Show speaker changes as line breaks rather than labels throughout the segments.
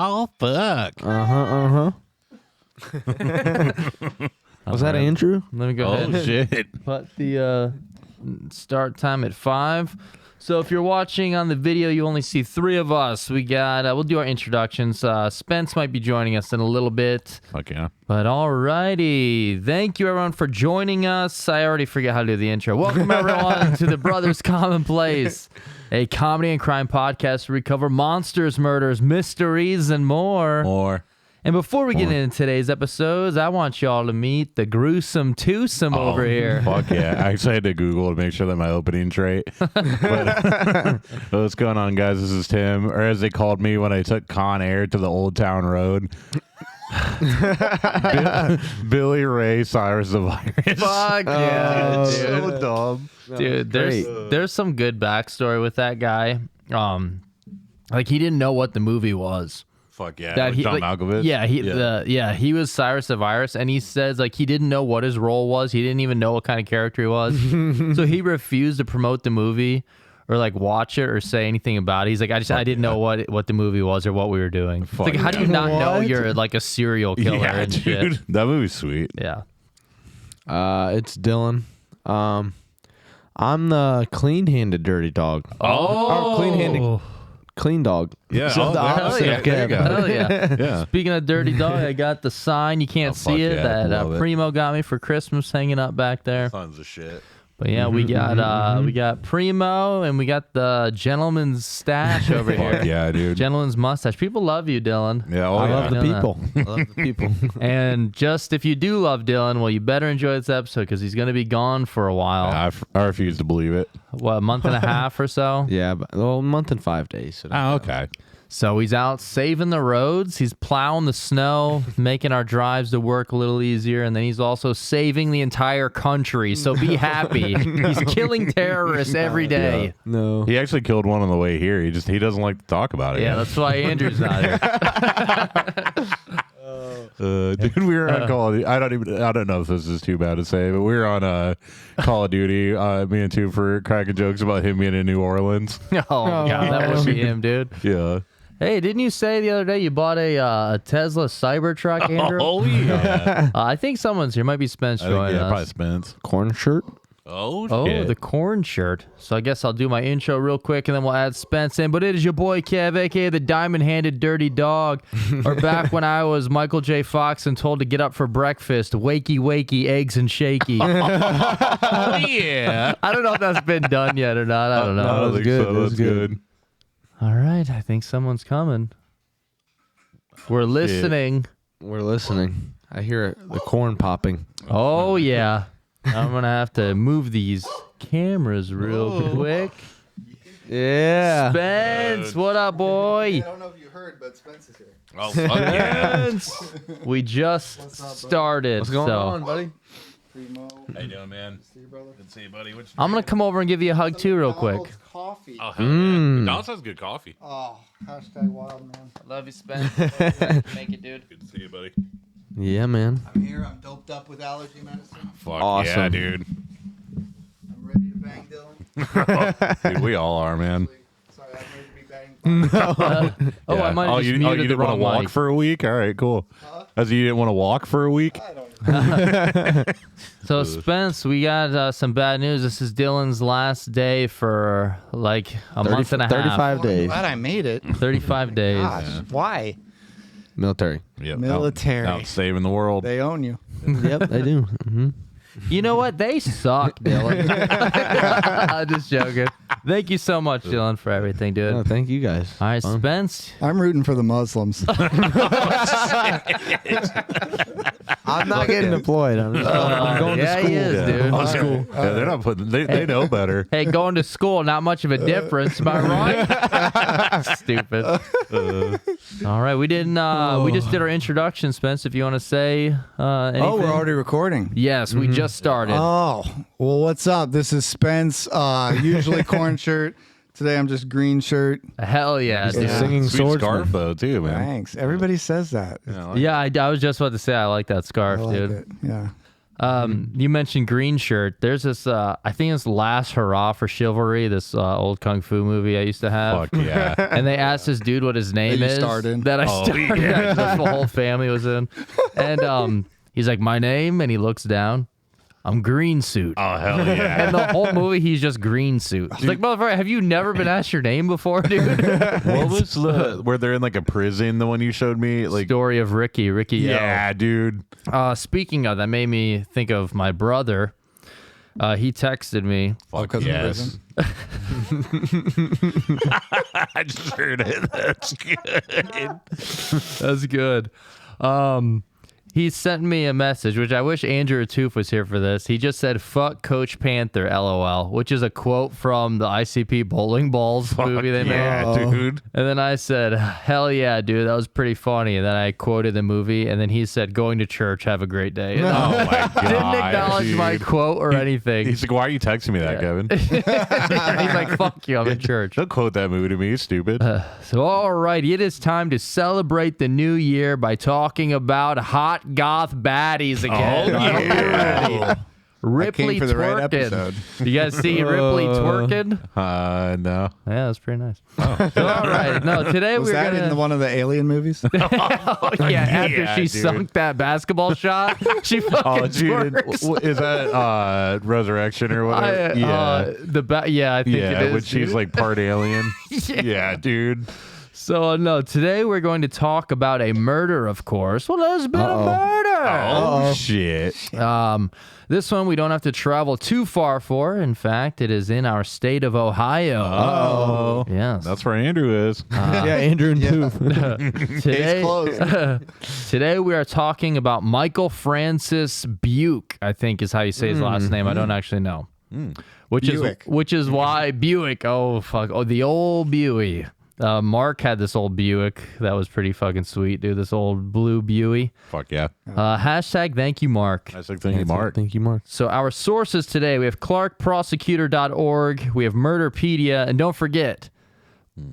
Oh, fuck.
Was that Andrew?
Let me go ahead.
Oh, shit.
Put the start time at 5. So if you're watching on the video, you only see 3 of us. We got, we'll do our introductions. Spence might be joining us in a little bit.
Fuck yeah.
But alrighty. Thank you everyone for joining us. I already forget how to do the intro. Welcome everyone to the Brothers Commonplace, a comedy and crime podcast where we cover monsters, murders, mysteries, and more. And before we get into today's episodes, I want y'all to meet the gruesome twosome over here.
Fuck yeah. I actually had to Google to make sure that my opening's right. But, what's going on, guys? This is Tim, or as they called me when I took Con Air to the Old Town Road. Billy Ray Cyrus the Virus.
Fuck yeah, dude.
So dumb.
Dude, there's some good backstory with that guy. Like he didn't know what the movie was.
Fuck yeah.
That he,
John
like,
Malkovich.
he was Cyrus the Virus, and he says like he didn't know what his role was. He didn't even know what kind of character he was. So he refused to promote the movie or like watch it or say anything about it. He's like, I didn't know what the movie was or what we were doing. It's like, how do you not know you're like a serial killer and
dude.
shit?
That movie's sweet.
Yeah.
It's Dylan. I'm the clean-handed dirty dog.
Oh,
clean-handed clean dog.
Yeah.
So the opposite of
There you
Kev.
go.
Hell yeah.
Yeah.
Speaking of dirty dog, I got the sign. You can't
fuck
see it
yeah,
that
love it.
Primo got me for Christmas hanging up back there.
Tons of shit.
But yeah, we got Primo and we got the gentleman's stash over here.
Fuck yeah, dude.
Gentleman's mustache. People love you, Dylan.
Yeah,
I love the
Yeah.
people. I love the people.
And just if you do love Dylan, well, you better enjoy this episode because he's going to be gone for a while.
I refuse to believe it.
What, a month and a half or so?
Yeah, but a month and 5 days. So
Oh, okay.
So he's out saving the roads. He's plowing the snow, making our drives to work a little easier. And then he's also saving the entire country. So be happy. He's killing terrorists every day.
No.
He actually killed one on the way here. He doesn't like to talk about it.
Yeah, that's why Andrew's not here.
Dude, we were on Call of Duty. I don't know if this is too bad to say, but we were on Call of Duty. Me and Two for cracking jokes about him being in New Orleans.
Oh, yeah, that would be him, dude.
Yeah.
Hey, didn't you say the other day you bought a Tesla Cybertruck, Andrew?
Oh yeah.
I think someone's here. Might be Spence joining us.
Probably Spence.
Corn shirt?
Oh
Oh, the corn shirt. So I guess I'll do my intro real quick and then we'll add Spence in. But it is your boy Kev, aka the diamond-handed dirty dog. Or back when I was Michael J. Fox and told to get up for breakfast, wakey, wakey, eggs and shaky.
Oh yeah.
I don't know if that's been done yet or not. I don't know.
I don't think
good.
so.
That was
That's good.
All right, I think someone's coming. We're listening.
We're listening. I hear the corn popping.
Oh, yeah. I'm going to have to move these cameras real quick.
Yeah.
Spence, what up, boy?
I don't know if you heard, but Spence is here.
Oh fuck yeah.
Spence. We just started.
What's going
so
on, buddy?
Primo.
How you doing, man?
See you, brother.
Good to see you, buddy. What you
I'm going to come over and give you a hug, too, real quick.
McDonald's coffee.
Oh, hell yeah. McDonald's has good coffee.
Oh, hashtag wild man.
Love you, Spence. Make it, dude.
Good to see you, buddy.
Yeah, man.
I'm here. I'm doped up with allergy medicine.
Fuck yeah,
Awesome.
dude.
I'm ready to bang Dylan.
Dude, we all are, man.
Sorry, I'm ready to be banged.
Oh,
Yeah.
I might have just
you
muted the
didn't want to
wrong
walk
mic.
for a week? All right, cool. As you didn't want to walk for a week?
I don't know.
So, Spence, we got some bad news. This is Dylan's last day for like a month and a half.
35 days.
Glad I made it.
35 days.
Gosh, why?
Military.
Yep.
Military.
Out saving the world.
They own you.
Yep, they do.
You know what? They suck, Dylan. I'm just joking. Thank you so much, Dylan, for everything, dude.
Oh, thank you guys.
All right,
Fun.
Spence.
I'm rooting for the Muslims.
I'm not getting deployed. I'm going to
yeah,
school.
he is, dude.
Oh, school. Yeah, they're not putting. They know better.
Hey, going to school, not much of a difference, am I right? Stupid. All right, we didn't. We just did our introduction, Spence. If you want to say anything.
Oh, we're already recording.
Yes, we just started.
Oh, well, what's up? This is Spence. Usually corn shirt. Today I'm just green shirt.
Hell yeah,
The
dude.
singing
Sweet
swordsman.
scarf though, too, man.
Thanks. Everybody says that.
Yeah, I like
Yeah, I was just about to say I like that
I
scarf,
like
dude.
it. Yeah.
You mentioned Green Shirt. There's this, I think it's Last Hurrah for Chivalry, this old kung fu movie I used to have.
Fuck yeah.
And they asked this dude what his name
That you
is.
starred in?
That I starred. Yeah, the whole family was in. And he's like, my name, and he looks down. I'm Green Suit.
Oh, hell yeah.
And the whole movie, he's just Green Suit. It's like, motherfucker, have you never been asked your name before, dude?
What was where they're in like a prison, the one you showed me? Like,
Story of Ricky
yeah, dude.
Speaking of, that made me think of my brother. He texted me.
Fuck
Because
yes.
of prison.
I just heard it. That's good.
That's good. He sent me a message, which I wish Andrew Toof was here for this. He just said, "Fuck Coach Panther, LOL," which is a quote from the ICP Bowling Balls movie they made.
Yeah, dude.
And then I said, "Hell yeah, dude, that was pretty funny." And then I quoted the movie, and then he said, "Going to church, have a great day." And
Oh my god.
didn't acknowledge my
dude.
quote or anything.
He's like, why are you texting me that, Kevin?
He's like, "Fuck you, I'm in church."
Don't quote that movie to me, stupid.
So, all right, it is time to celebrate the new year by talking about hot goth baddies again.
Oh,
I hope you're
yeah.
ready. Ripley
for the right
twerking.
episode.
You guys see Ripley twerking?
No.
Yeah, that's pretty nice. So, all right, no, today
Was
we're
that
gonna.
in one of the Alien movies?
After
Yeah,
she
dude.
sunk that basketball shot, she fucking
Oh, dude.
twerks.
Is that Resurrection or whatever?
I think it
yeah,
is.
when she's
dude.
like part alien.
Yeah.
Yeah, dude.
So, no, today we're going to talk about a murder, of course. Well, there's been a murder.
Oh, shit.
This one we don't have to travel too far for. In fact, it is in our state of Ohio.
Oh.
Yes.
That's where Andrew is.
yeah, Andrew and Toof.
Today,
closed.
today we are talking about Michael Francis Beuke, I think is how you say his last name. I don't actually know.
Buick.
Which is why Buick. Oh, fuck. Oh, the old Buick. Mark had this old Buick that was pretty fucking sweet, dude. This old blue Buick.
Fuck yeah.
Hashtag thank you, Mark.
I was like, thank you, Mark.
Thank you, Mark.
So our sources today, we have clarkprosecutor.org, we have Murderpedia, and don't forget,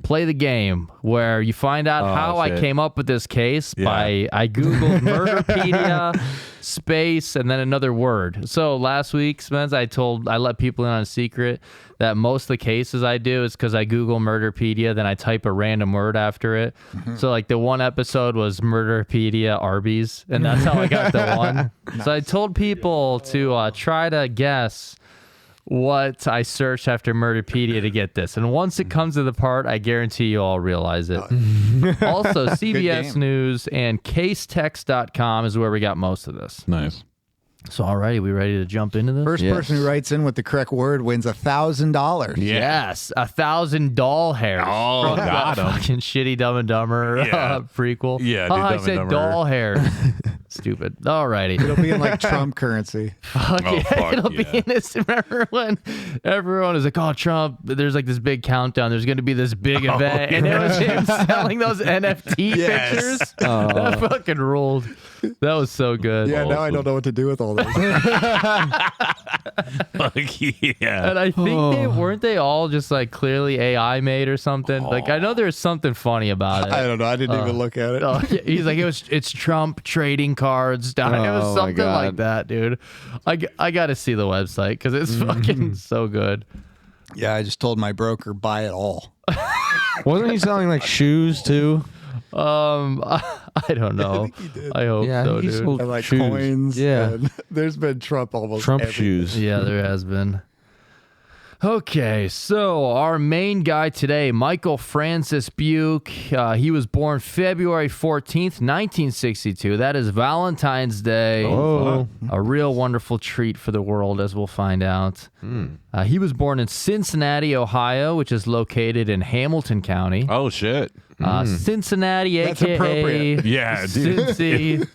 play the game where you find out how
shit.
I came up with this case
Yeah.
by I googled Murderpedia space and then another word. So last week, Spence, I let people in on a secret that most of the cases I do is because I Google Murderpedia, then I type a random word after it. So like the one episode was Murderpedia Arby's, and that's how I got the one. So I told people to try to guess what I searched after Murderpedia to get this. And once it comes to the part, I guarantee you all realize it. Also, CBS
game.
News and casetext.com is where we got most of this.
Nice.
So, alrighty, we ready to jump into this?
First
Yes.
person who writes in with the correct word wins $1,000.
Yes, 1,000 doll hairs.
Oh,
from
got
that
'em.
fucking shitty Dumb and Dumber
Yeah.
prequel.
Yeah,
oh,
dude,
I
Dumb and
said
Dumber.
doll hairs. Stupid. Alrighty.
It'll be in like Trump currency.
Fuck
Oh,
yeah,
fuck
it'll be
yeah.
in this. Remember when everyone is like, "Oh, Trump!" There's like this big countdown. There's going to be this big event, and it was him selling those NFT
Yes.
pictures. That fucking ruled. That was so good.
Yeah, now I don't know what to do with all this.
Fuck yeah.
And I think they weren't they all just like clearly AI made or something. Like I know there's something funny about it.
I don't know. I didn't even look at it.
Oh, yeah, he's like it's Trump trading cards. It was
Oh, my
something
God.
like that, dude. I got to see the website because it's fucking so good.
Yeah, I just told my broker buy it all.
Wasn't he selling like shoes too?
I don't know.
think he did.
I hope
Yeah, I
so,
think he
dude.
sold
And like
shoes.
coins.
Yeah,
and there's been Trump almost
Trump
every-
shoes.
Yeah, there has been. Okay, so our main guy today, Michael Francis Beuke. He was born February 14th, 1962. That is Valentine's Day.
Oh.
A real wonderful treat for the world, as we'll find out. He was born in Cincinnati, Ohio, which is located in Hamilton County.
Oh, shit.
Cincinnati,
That's
aka
appropriate.
Yeah, dude.
Cincy,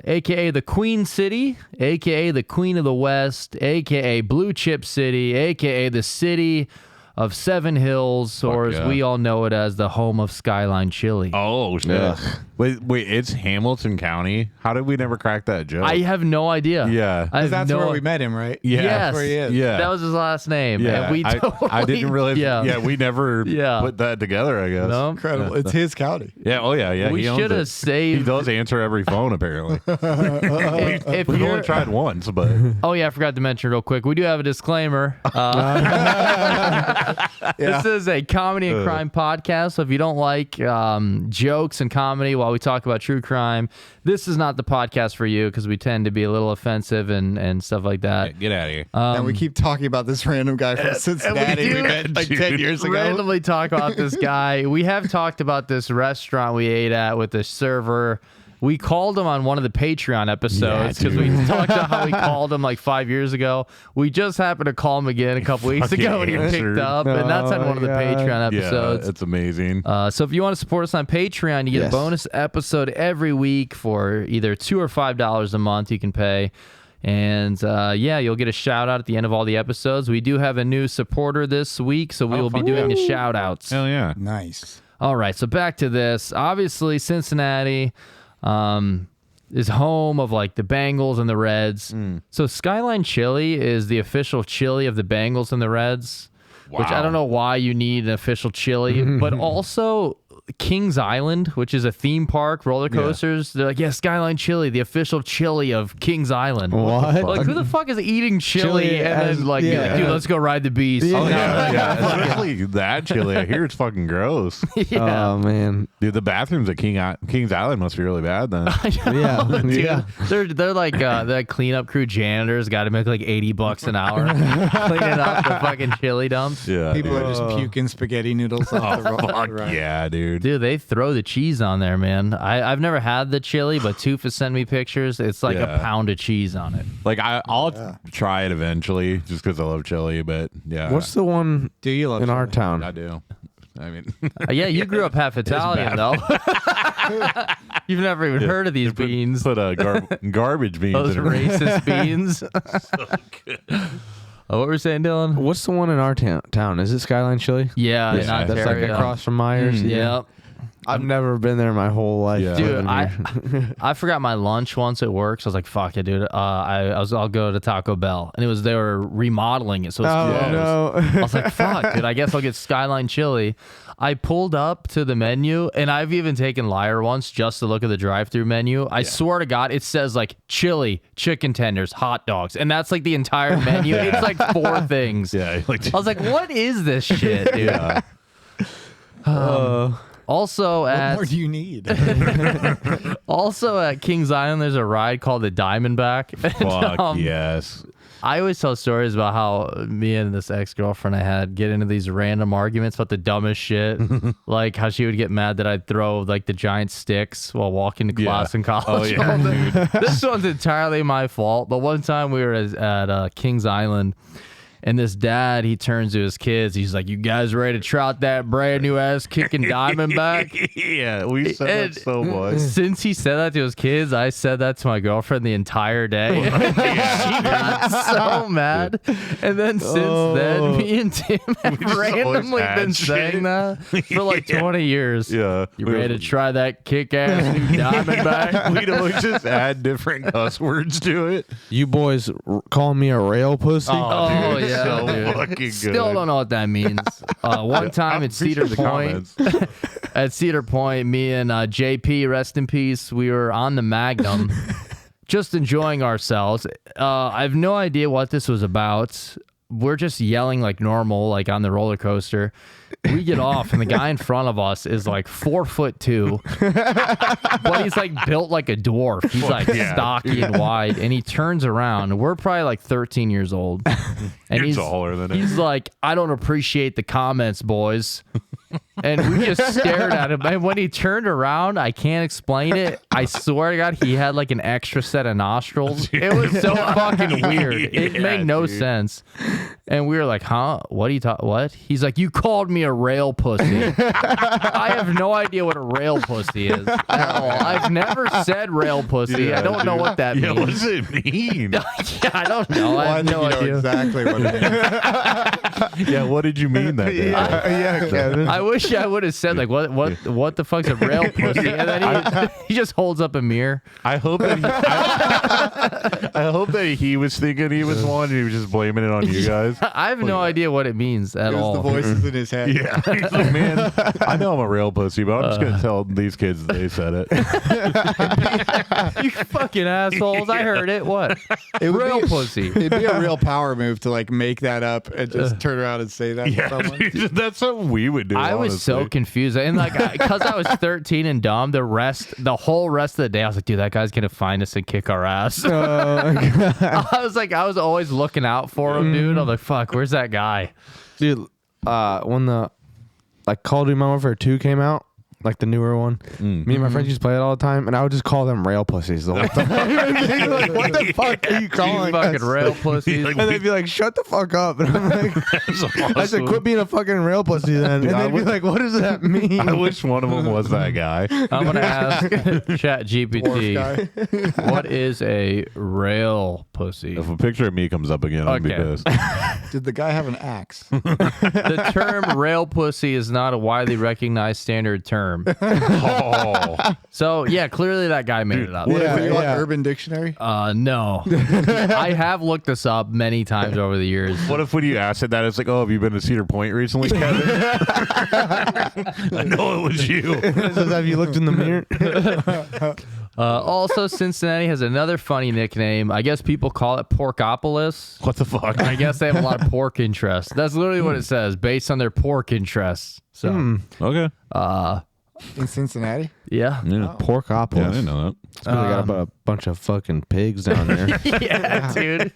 aka the Queen City, aka the Queen of the West, aka Blue Chip City, aka the city of Seven Hills, or as
yeah.
we all know it as the home of Skyline Chili.
Oh, shit.
Yeah.
Wait, it's Hamilton County. How did we never crack that joke?
I have no idea.
Yeah.
I have
That's
no
where we met him, right?
Yeah.
Yes.
That's where he is.
Yeah.
That was his last name.
Yeah,
And we
I
totally,
didn't realize. Yeah, we never put that together. I guess.
No?
Incredible. It's his county.
Yeah. Oh yeah. Yeah.
We
he owns
should have
it. He
saved.
does answer every phone apparently.
If
We've
you're,
only tried once, but
oh yeah, I forgot to mention real quick. We do have a disclaimer. This is a comedy and crime podcast. So if you don't like jokes and comedy while we talk about true crime, this is not the podcast for you because we tend to be a little offensive and stuff like that.
get out of here.
And we keep talking about this random guy from Cincinnati we met like 10 years ago.
Randomly talk about this guy. We have talked about this restaurant we ate at with the server. We called him on one of the Patreon episodes because we talked about how we called him like 5 years ago. We just happened to call him again a couple weeks ago and he picked up. And that's on one of the Patreon episodes.
Yeah, it's amazing.
So if you want to support us on Patreon, you get a bonus episode every week for either $2 or $5 a month you can pay. And you'll get a shout out at the end of all the episodes. We do have a new supporter this week, so we will be doing the shout outs.
Hell yeah.
Nice.
All right, so back to this. Obviously, Cincinnati is home of like the Bengals and the Reds. So Skyline Chili is the official chili of the Bengals and the Reds, which I don't know why you need an official chili, but also Kings Island, which is a theme park, roller coasters. They're like, Skyline Chili, the official chili of Kings Island.
What?
Like, who the fuck is eating chili and
as-
then like, dude, let's go ride the beast.
Oh yeah. Especially that chili. I hear it's fucking gross.
Oh man.
Dude, the bathrooms at Kings Island must be really bad then.
Yeah.
Dude,
Yeah.
they're like the cleanup crew janitors got to make like $80 an hour cleaning up the fucking chili dumps.
Yeah.
People are just puking spaghetti noodles off the road.
Fuck yeah, dude.
Dude, they throw the cheese on there, man. I've never had the chili, but Tufa sent me pictures. It's like a pound of cheese on it.
Like I'll try it eventually just because I love chili, but yeah.
What's the one
Do you love
in our
chili?
town?
I do. I mean,
Yeah, you grew up half Italian, though. You've never even heard of these beans.
put garbage beans
Those
in it.
racist beans. What were we saying, Dylan?
What's the one in our town? Is it Skyline Chili?
Yeah, in
That's like
Ontario.
across from Myers.
Yep.
I've never been there my whole life.
Yeah.
Dude,
living here.
I forgot my lunch once at work, so I was like, "Fuck it, dude." I'll go to Taco Bell, and they were remodeling it, so it's closed.
no.
I was like, "Fuck, dude." I guess I'll get Skyline Chili. I pulled up to the menu, and I've even taken Liar once just to look at the drive-through menu. I swear to God, it says like chili, chicken tenders, hot dogs, and that's like the entire menu. It's like 4 things.
Yeah, like
I was like, "What is this shit, dude?" Also
What
at
more do you need?
Also at Kings Island, there's a ride called the Diamondback. And,
fuck yes.
I always tell stories about how me and this ex-girlfriend I had get into these random arguments about the dumbest shit. Like how she would get mad that I'd throw like the giant sticks while walking to class in college.
Oh yeah, dude.
This one's entirely my fault. But one time we were at Kings Island, and this dad, he turns to his kids. He's like, "You guys ready to trot that brand new ass kicking Diamondback?"
Yeah, we said that so much.
Since he said that to his kids, I said that to my girlfriend the entire day. She got so mad. And then since then, me and Tim have
just always
randomly
had
been
shit.
saying that for like 20 years.
Yeah.
You ready to try that kick-ass new Diamondback?
We'd always just add different cuss words to it.
You boys calling me a rail pussy?
Oh,
dude,
yeah,
so
dude.
fucking good.
Still don't know what that means. One time at Cedar
Appreciate the
Point,
comments.
at Cedar Point, me and JP, rest in peace, we were on the Magnum, just enjoying ourselves. I have no idea what this was about. We're just yelling like normal, like on the roller coaster. We get off, and the guy in front of us is like 4'2", but he's like built like a dwarf. He's like stocky and wide, and he turns around. We're probably like 13 years old, and
You're taller than him.
he's like, "I don't appreciate the comments, boys." And we just stared at him. And when he turned around, I can't explain it. I swear to God, he had like an extra set of nostrils. It was so fucking weird. It
Yeah,
made no
dude.
sense. And we were like, huh? What are you talking? What? He's like, you called me a rail pussy. I have no idea what a rail pussy is at all. I've never said rail pussy.
Yeah,
I don't know
dude.
what that
Yeah,
means.
what does it mean?
Yeah, I don't know. I have no
I think you know
idea.
exactly what it means.
Yeah, what did you mean that day?
Yeah, Kevin.
I wish I would have said like, what the fuck's a rail pussy? And then he just holds up a mirror.
I hope that I hope that he was thinking he was one and he was just blaming it on you guys.
I have no idea what it means at
It was
all.
the voices in his head.
Yeah, he's like, man, I know I'm a real pussy, but I'm just gonna tell these kids that they said it.
You fucking assholes! I heard it. What?
It would
Rail
be,
pussy.
It'd be a real power move to like make that up and just turn around and say that to
Yeah,
someone.
dude, that's something we would do.
I was so
honestly.
confused, and like because I was 13 and dumb, the whole rest of the day, I was like, dude, that guy's gonna find us and kick our ass. I was always looking out for him, dude. I'm like, fuck, where's that guy?
Dude, when the Call of Duty Modern Warfare 2 came out, like the newer one, me and my friends used to play it all the time, and I would just call them rail pussies the whole time. Like, what the fuck are you
You
calling
fucking
us?
rail pussies.
Like,
And they'd be like, shut the fuck up. And I'm like, I said, quit being a fucking rail pussy then. And
I
they'd be
would-
like, what does that mean?
I wish one of them was that guy.
I'm gonna ask Chat GPT,
Dwarf guy.
what is a rail pussy?
If a picture of me comes up again, I'll be
Okay.
pissed.
Did the guy have an axe?
The term rail pussy is not a widely recognized standard term.
Oh,
So yeah, clearly that guy made it up.
What
Yeah,
if you on
yeah.
Urban Dictionary?
No. I have looked this up many times over the years.
what if when you asked it that, it's like, oh, have you been to Cedar Point recently, Kevin? I know it was you.
It says, have you looked in the mirror?
Also, Cincinnati has another funny nickname. I guess people call it Porkopolis.
What the fuck?
I guess they have a lot of pork interests. That's literally what it says, based on their pork interests. So,
Okay.
In Cincinnati?
yeah.
Yeah.
Porkopolis.
Yeah, I didn't know that.
They got about a bunch of fucking pigs down there.
Yeah, dude.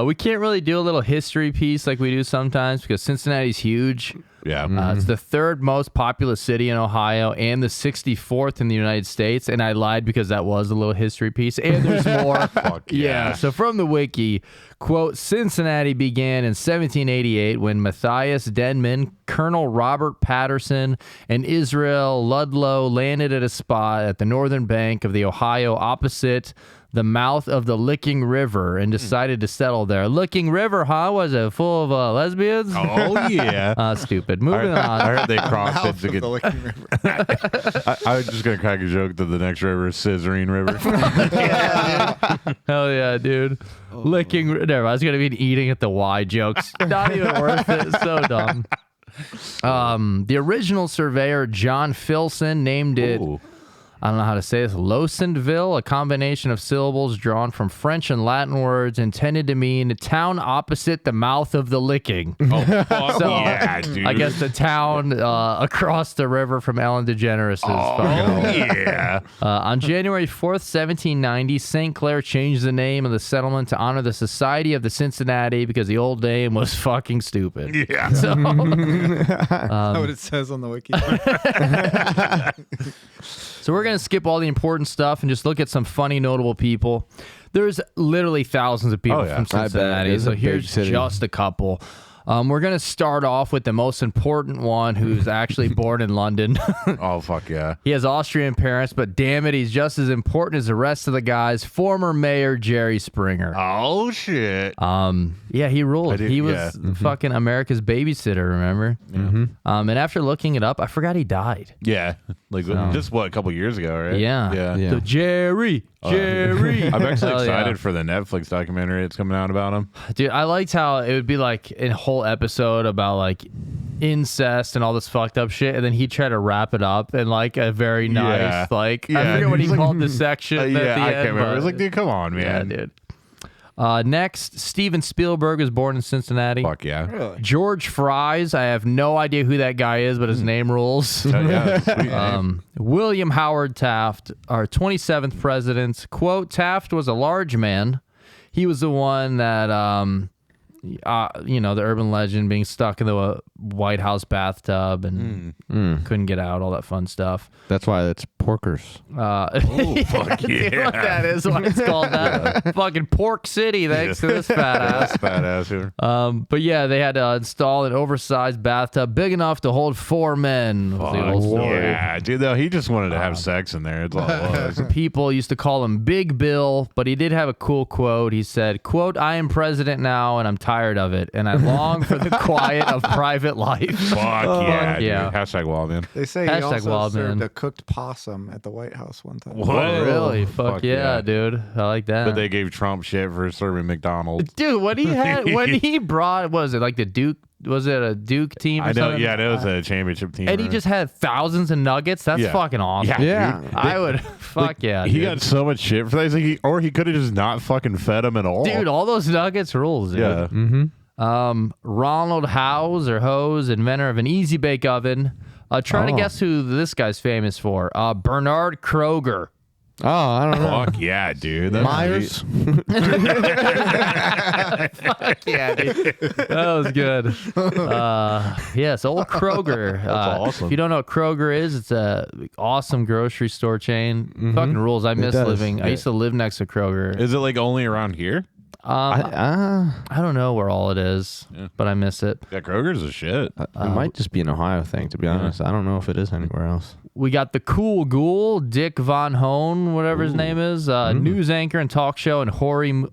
We can't really do a little history piece like we do sometimes because Cincinnati's huge.
Yeah.
It's the third most populous city in Ohio and the 64th in the United States. And I lied because that was a little history piece. And there's more.
Fuck yeah.
So from the wiki, quote, Cincinnati began in 1788 when Matthias Denman, Colonel Robert Patterson, and Israel Ludlow landed at a spot at the northern bank of the Ohio opposite the mouth of the Licking River and decided to settle there. Licking River, huh? Was it full of lesbians?
Oh yeah.
Stupid. Moving on.
I heard they crossed it
Mouth
to
of
get.
the Licking River.
I was just gonna crack a joke that the next river is Scissorine River.
Hell yeah, dude. Licking. Never. I was gonna be eating at the Y jokes. Not even worth it. So dumb. The original surveyor John Filson named it.
Ooh.
I don't know how to say this. Lowsonville, a combination of syllables drawn from French and Latin words intended to mean town opposite the mouth of the Licking.
Oh fuck
So,
yeah, dude.
I guess the town across the river from Ellen DeGeneres.
Oh yeah.
On January 4th, 1790, St. Clair changed the name of the settlement to honor the Society of the Cincinnati because the old name was fucking stupid.
Yeah.
So,
That's what it says on the wiki.
so we're going to skip all the important stuff and just look at some funny, notable people. There's literally thousands of people
Oh, yeah.
from
I bet.
Cincinnati,
It's
so
a big
here's
city.
just a couple. We're going to start off with the most important one who's actually born in London.
Oh fuck yeah.
He has Austrian parents, but damn it, he's just as important as the rest of the guys. Former Mayor Jerry Springer.
Oh shit.
Yeah, he ruled.
did-
He was
yeah.
fucking America's babysitter, remember? And after looking it up, I forgot he died.
Yeah. Like just what, a couple years ago, right?
Yeah.
Yeah.
Yeah.
So Jerry.
I'm actually
Hell yeah.
excited for the Netflix documentary that's coming out about him.
Dude, I liked how it would be like a whole episode about like incest and all this fucked up shit, and then he tried to wrap it up in like a very nice,
Yeah.
like, I
Yeah,
forget what he
he's like-
called the section at the
Yeah, I
end,
can't remember.
but-
It was like, dude, come on,
yeah,
man.
dude. Next, Steven Spielberg was born in Cincinnati.
Fuck yeah.
Really?
George Fries, I have no idea who that guy is, but his name rules.
Oh, yeah, sweet name.
William Howard Taft, our 27th president. Quote, Taft was a large man. He was the one that the urban legend being stuck in the White House bathtub and couldn't get out, all that fun stuff.
That's why it's porkers.
Oh, fuck
Dude,
yeah.
what that is why it's called that. Fucking Pork City, thanks to this fat ass.
Fat ass here.
But yeah, they had to install an oversized bathtub big enough to hold 4 men. Was the old story.
Yeah, dude, though, he just wanted to have sex in there. It's all it was.
People used to call him Big Bill, but he did have a cool quote. He said, quote, "I am president now and I'm tired of it and I long for the quiet of private life."
Fuck yeah,
yeah.
dude. Hashtag wildman.
They say he
Hashtag
also
wildman.
served a cooked possum at the White House one time.
What?
Really? Fuck yeah,
yeah.
dude. I like that.
But they gave Trump shit for serving McDonald's.
Dude, when he brought, what was it, like the Duke, was it a Duke team or
I know,
something?
yeah, it was a championship team.
And he
right?
just had thousands of nuggets. That's
Yeah.
fucking awesome.
Yeah.
I would, fuck yeah,
He
dude.
got so much shit for that. He's like, or he could have just not fucking fed him at all.
Dude, all those nuggets rules, dude.
yeah.
Ronald Howes, inventor of an easy bake oven. Try to guess who this guy's famous for. Bernard Kroger.
Oh, I don't know.
Fuck yeah, dude. That's
Myers.
Yeah, dude. That was good. Yes, old Kroger.
awesome.
If you don't know what Kroger is, it's a awesome grocery store chain. Fucking rules. I miss
does.
living. I used to live next to Kroger.
Is it like only around here?
I don't know where all it is, but I miss it.
Yeah, Kroger's a shit.
It might just be an Ohio thing, to be honest. I don't know if it is anywhere else.
We got the cool ghoul, Dick Von Hone, whatever his name is, news anchor and talk show and horror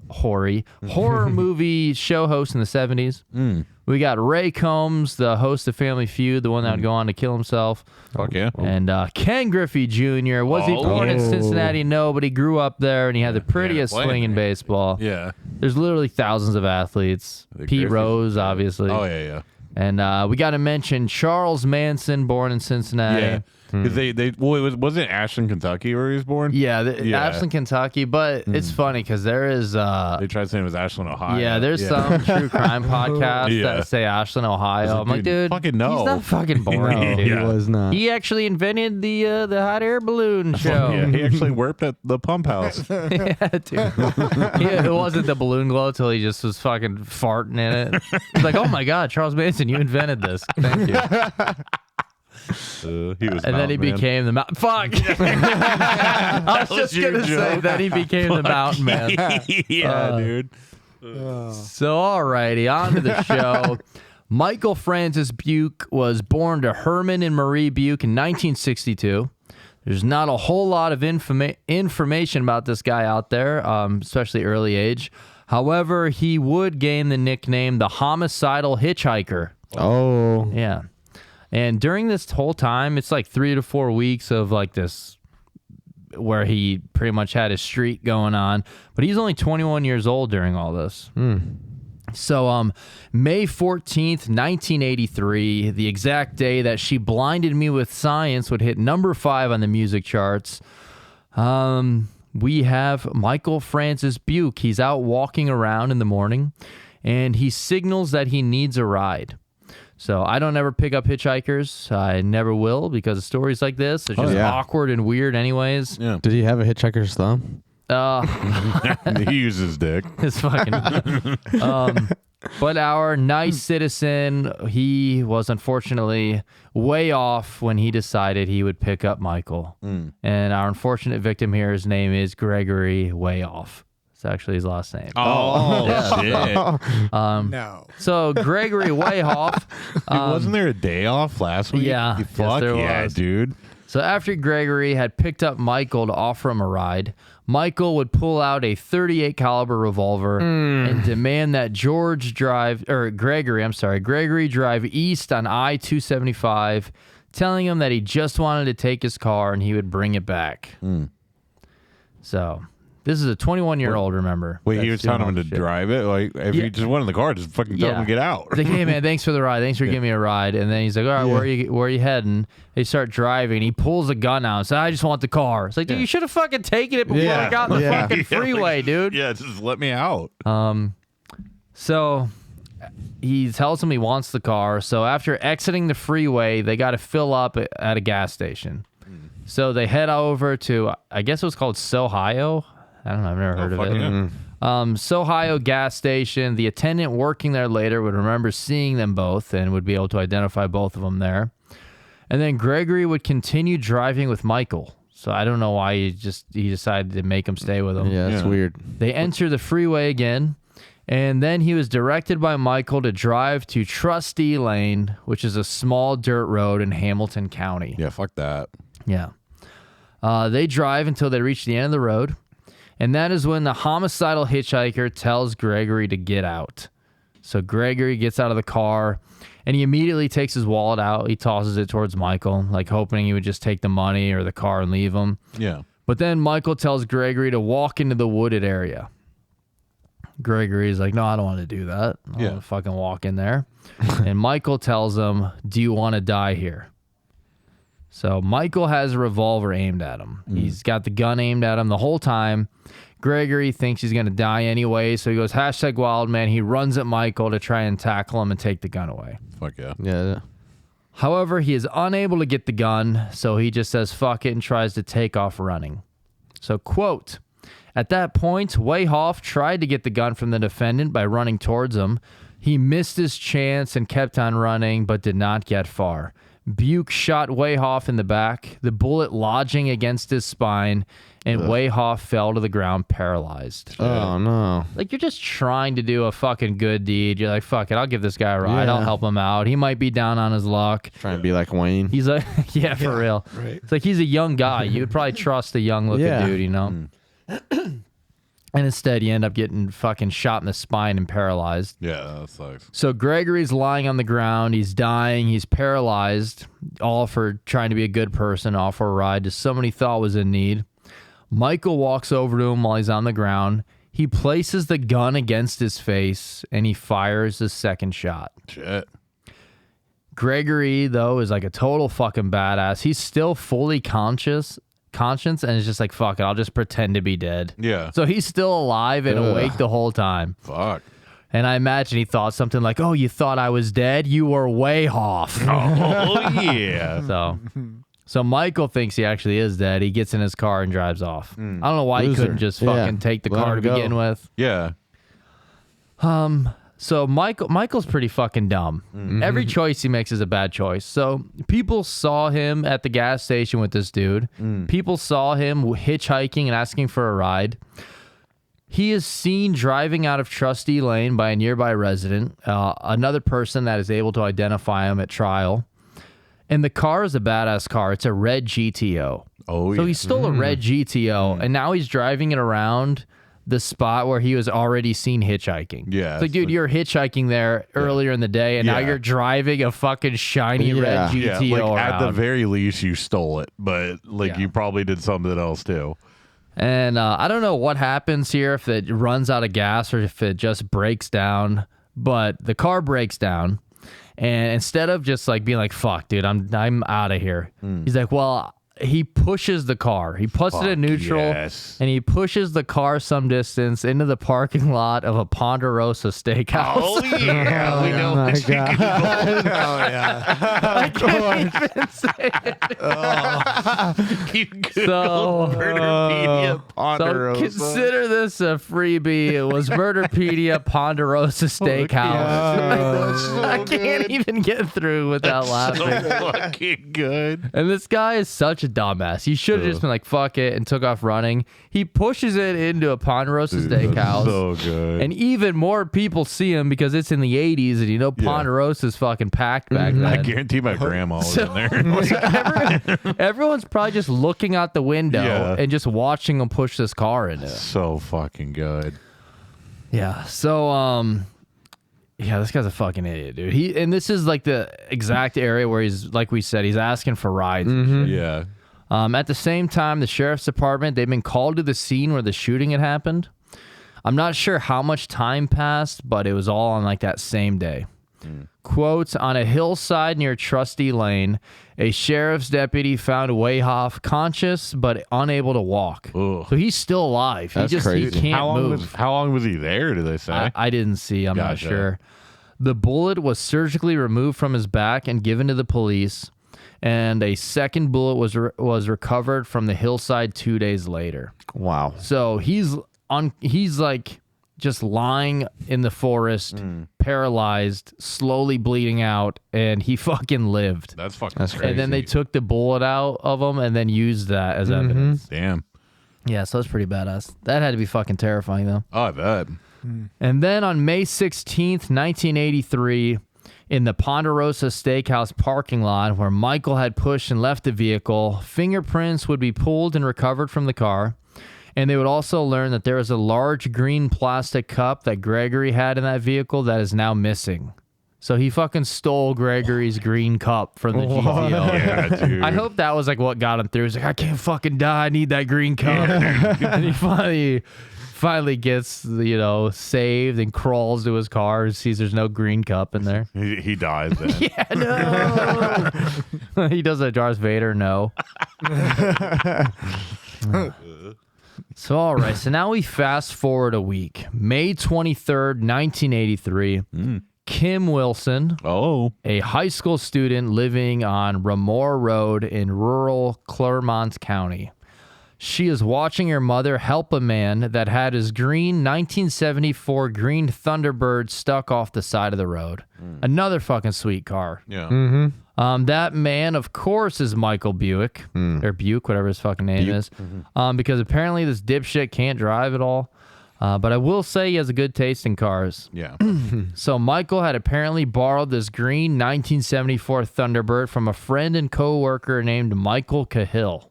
movie show host in the 70s. We got Ray Combs, the host of Family Feud, the one that would go on to kill himself.
Fuck yeah.
And Ken Griffey Jr. Was he born in Cincinnati? No, but he grew up there and he had the prettiest
playing
swing in
there.
baseball.
Yeah.
There's literally thousands of athletes.
The
Pete
Griffey's-
Rose, obviously.
Oh, yeah.
And we got to mention Charles Manson, born in Cincinnati.
Yeah. 'Cause wasn't Ashland, Kentucky where he was born?
Yeah,
Yeah.
Ashland, Kentucky. But it's funny because there is,
They tried saying it was Ashland, Ohio.
yeah, there's some true crime podcasts
Yeah.
that say Ashland, Ohio. I'm like, dude,
fucking no.
he's not fucking born here, dude.
He was not.
He actually invented the hot air balloon show.
Yeah, he actually worked at the pump house.
Yeah, dude. It wasn't the balloon glow until he just was fucking farting in it. He's like, oh my God, Charles Manson, you invented this. Thank you.
He was
And then he
mountain man.
became the mountain. Fuck. I was just
your
going to say
joke.
that he became the mountain man.
Yeah, dude.
So, alrighty, on to the show. Michael Francis Beuke was born to Herman and Marie Beuke in 1962. There's not a whole lot of information about this guy out there, especially early age. However, he would gain the nickname the Homicidal Hitchhiker.
Oh.
Yeah. And during this whole time, it's like 3 to 4 weeks of like this where he pretty much had his streak going on. But he's only 21 years old during all this. So May 14th, 1983, the exact day that She Blinded Me with Science would hit number 5 on the music charts. We have Michael Francis Beuke. He's out walking around in the morning, and he signals that he needs a ride. So I don't ever pick up hitchhikers. I never will because of stories like this. It's just awkward and weird anyways.
Yeah.
Did he have a hitchhiker's thumb?
He uses dick.
It's fucking... but our nice citizen, he was unfortunately way off when he decided he would pick up Michael. And our unfortunate victim here, his name is Gregory Way Off. It's actually his last name.
Oh, shit.
No.
So Gregory Wayhoff.
Dude, wasn't there a day off last week?
Yeah, yes,
Fuck
there
yeah,
was.
dude.
So after Gregory had picked up Michael to offer him a ride, Michael would pull out a .38 caliber revolver and demand that Gregory drive east on I-275, telling him that he just wanted to take his car and he would bring it back. So this is a 21-year-old, remember.
Wait, he
That's
was
doing
telling him
all
to
this shit.
drive it? Like, if
Yeah.
he just went in the car, just fucking tell him to get out.
He's like, hey, man, thanks for the ride. Thanks for giving me a ride. And then he's like, all right, where are you heading? They start driving. He pulls a gun out and says, I just want the car. It's like, dude, you should have fucking taken it before I got in the fucking freeway, dude.
Yeah, just let me out.
So he tells him he wants the car. So after exiting the freeway, they got to fill up at a gas station. So they head over to, I guess it was called Sohio. I don't know. I've never heard of
fuck
it.
yeah.
Ohio gas station. The attendant working there later would remember seeing them both and would be able to identify both of them there. And then Gregory would continue driving with Michael. So I don't know why he decided to make him stay with him.
Yeah, it's weird.
They enter the freeway again, and then he was directed by Michael to drive to Trustee Lane, which is a small dirt road in Hamilton County.
Yeah, fuck that.
Yeah. They drive until they reach the end of the road, and that is when the homicidal hitchhiker tells Gregory to get out. So Gregory gets out of the car, and he immediately takes his wallet out. He tosses it towards Michael, like hoping he would just take the money or the car and leave him.
Yeah.
But then Michael tells Gregory to walk into the wooded area. Gregory's like, no, I don't want to do that. I don't want to fucking walk in there. And Michael tells him, do you want to die here? So Michael has a revolver aimed at him. He's got the gun aimed at him the whole time. Gregory thinks he's going to die anyway, so he goes, #wildman. He runs at Michael to try and tackle him and take the gun away.
Fuck yeah.
Yeah.
However, he is unable to get the gun, so he just says fuck it and tries to take off running. So, quote, at that point, Wayhoff tried to get the gun from the defendant by running towards him. He missed his chance and kept on running, but did not get far. Beuke shot Wayhoff in the back, the bullet lodging against his spine, and Wayhoff fell to the ground paralyzed.
Oh, no.
Like, you're just trying to do a fucking good deed. You're like, fuck it, I'll give this guy a ride. I'll help him out. He might be down on his luck.
Trying to be like Wayne.
He's like, yeah, for real.
right.
It's like he's a young guy. You would probably trust a young-looking dude, you know? And instead, you end up getting fucking shot in the spine and paralyzed.
Yeah, that sucks.
So Gregory's lying on the ground. He's dying. He's paralyzed, all for trying to be a good person, all for a ride to someone he thought was in need. Michael walks over to him while he's on the ground. He places the gun against his face, and he fires his second shot.
Shit.
Gregory, though, is like a total fucking badass. He's still fully conscious, and is just like, fuck it, I'll just pretend to be dead.
Yeah.
So he's still alive and awake the whole time.
Fuck.
And I imagine he thought something like, oh, you thought I was dead? You were way off.
Oh, yeah.
So Michael thinks he actually is dead. He gets in his car and drives off. I don't know why he couldn't just fucking take the car to begin with.
Yeah.
So Michael's pretty fucking dumb. Every choice he makes is a bad choice. So people saw him at the gas station with this dude. People saw him hitchhiking and asking for a ride. He is seen driving out of Trustee Lane by a nearby resident, another person that is able to identify him at trial. And the car is a badass car. It's a red GTO.
Oh,
So
yeah.
he stole a red GTO, and now he's driving it around the spot where he was already seen hitchhiking.
Yeah,
It's like, dude, you're hitchhiking there earlier in the day, and now
Yeah.
you're driving a fucking shiny red
Yeah,
GTO
like
around.
at the very least, you stole it, but like
Yeah.
you probably did something else too.
And I don't know what happens here, if it runs out of gas or if it just breaks down, but the car breaks down. And instead of just like being like, fuck, dude, I'm out of here. He's like, well, he pushes the car. He puts it in neutral,
yes.
and he pushes the car some distance into the parking lot of a Ponderosa steakhouse.
Oh yeah, we know.
my
what you
God.
can go.
Oh yeah.
I can't even say it.
You could
So,
go Murderpedia
So
Ponderosa.
consider this a freebie. It was Murderpedia Ponderosa Steakhouse. I can't even get through without laughing.
so fucking good.
And this guy is such a dumbass. He should have just been like, fuck it, and took off running. He pushes it into a Ponderosa Steakhouse.
So good.
And even more people see him because it's in the 80s, and you know Ponderosa's fucking packed back then.
I guarantee my grandma was in there.
Everyone's probably just looking out the window
Yeah.
and just watching him push this car into it.
So fucking good.
Yeah. So, yeah, this guy's a fucking idiot, dude. And this is like the exact area where he's, like we said, he's asking for rides. And shit.
Yeah.
At the same time, the sheriff's department, they've been called to the scene where the shooting had happened. I'm not sure how much time passed, but it was all on like that same day. Quote, on a hillside near Trustee Lane, a sheriff's deputy found Wayhoff conscious but unable to walk.
Ugh.
So he's still alive.
That's
he
crazy.
can't
How long
move.
was he there? Did they say?
I didn't see. I'm not
Gotcha.
sure. The bullet was surgically removed from his back and given to the police, and a second bullet was recovered from the hillside 2 days later.
Wow.
So he's like just lying in the forest, paralyzed, slowly bleeding out, and he fucking lived.
That's fucking
That's
crazy.
And then they took the bullet out of him and then used that as evidence.
Damn.
Yeah, so that's pretty badass. That had to be fucking terrifying, though.
Oh, I bet.
And then on May 16th, 1983, in the Ponderosa Steakhouse parking lot where Michael had pushed and left the vehicle, fingerprints would be pulled and recovered from the car. And they would also learn that there was a large green plastic cup that Gregory had in that vehicle that is now missing. So he fucking stole Gregory's green cup from the GTO.
Yeah, dude.
I hope that was like what got him through. He's like, I can't fucking die. I need that green cup. And he finally gets, saved and crawls to his car and sees there's no green cup in there.
He dies then.
Yeah, no. He does a Darth Vader, no. So, all right. So now we fast forward a week. May 23rd, 1983. Kim Wilson, a high school student living on Ramore Road in rural Clermont County. She is watching her mother help a man that had his green 1974 green Thunderbird stuck off the side of the road. Another fucking sweet car.
Yeah.
That man, of course, is Michael Buick, or Buick, whatever his fucking name is, because apparently this dipshit can't drive at all. But I will say he has a good taste in cars.
Yeah.
So Michael had apparently borrowed this green 1974 Thunderbird from a friend and coworker named Michael Cahill.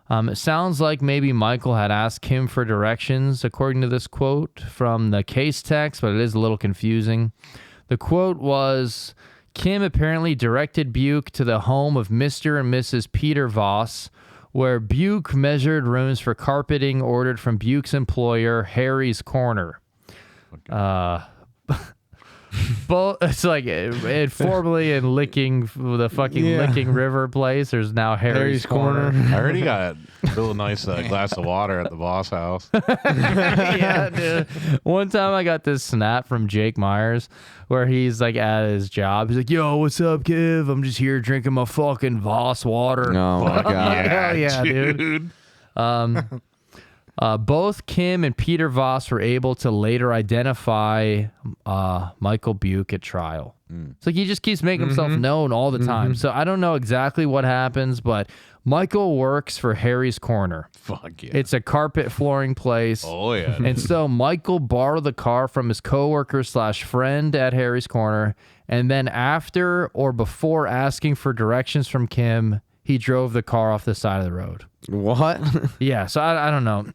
It sounds like maybe Michael had asked Kim for directions, according to this quote from the case text, but it is a little confusing. The quote was, Kim apparently directed Beuke to the home of Mr. and Mrs. Peter Voss, where Beuke measured rooms for carpeting ordered from Beuke's employer, Harry's Corner. Both, it's like it formerly in the fucking Licking River place. There's now Harry's Corner.
I heard he got a little nice glass of water at the boss house.
Yeah, dude. One time I got this snap from Jake Myers where he's like at his job. He's like, "Yo, what's up, Kiv? I'm just here drinking my fucking Voss water."
Oh my god.
Hell yeah, dude. Both Kim and Peter Voss were able to later identify Michael Beuke at trial. It's like he just keeps making himself known all the time. So I don't know exactly what happens, but Michael works for Harry's Corner.
Fuck yeah.
It's a carpet flooring place.
Oh, yeah.
And so Michael borrowed the car from his coworker / friend at Harry's Corner. And then after or before asking for directions from Kim, he drove the car off the side of the road.
What?
Yeah, so I don't know.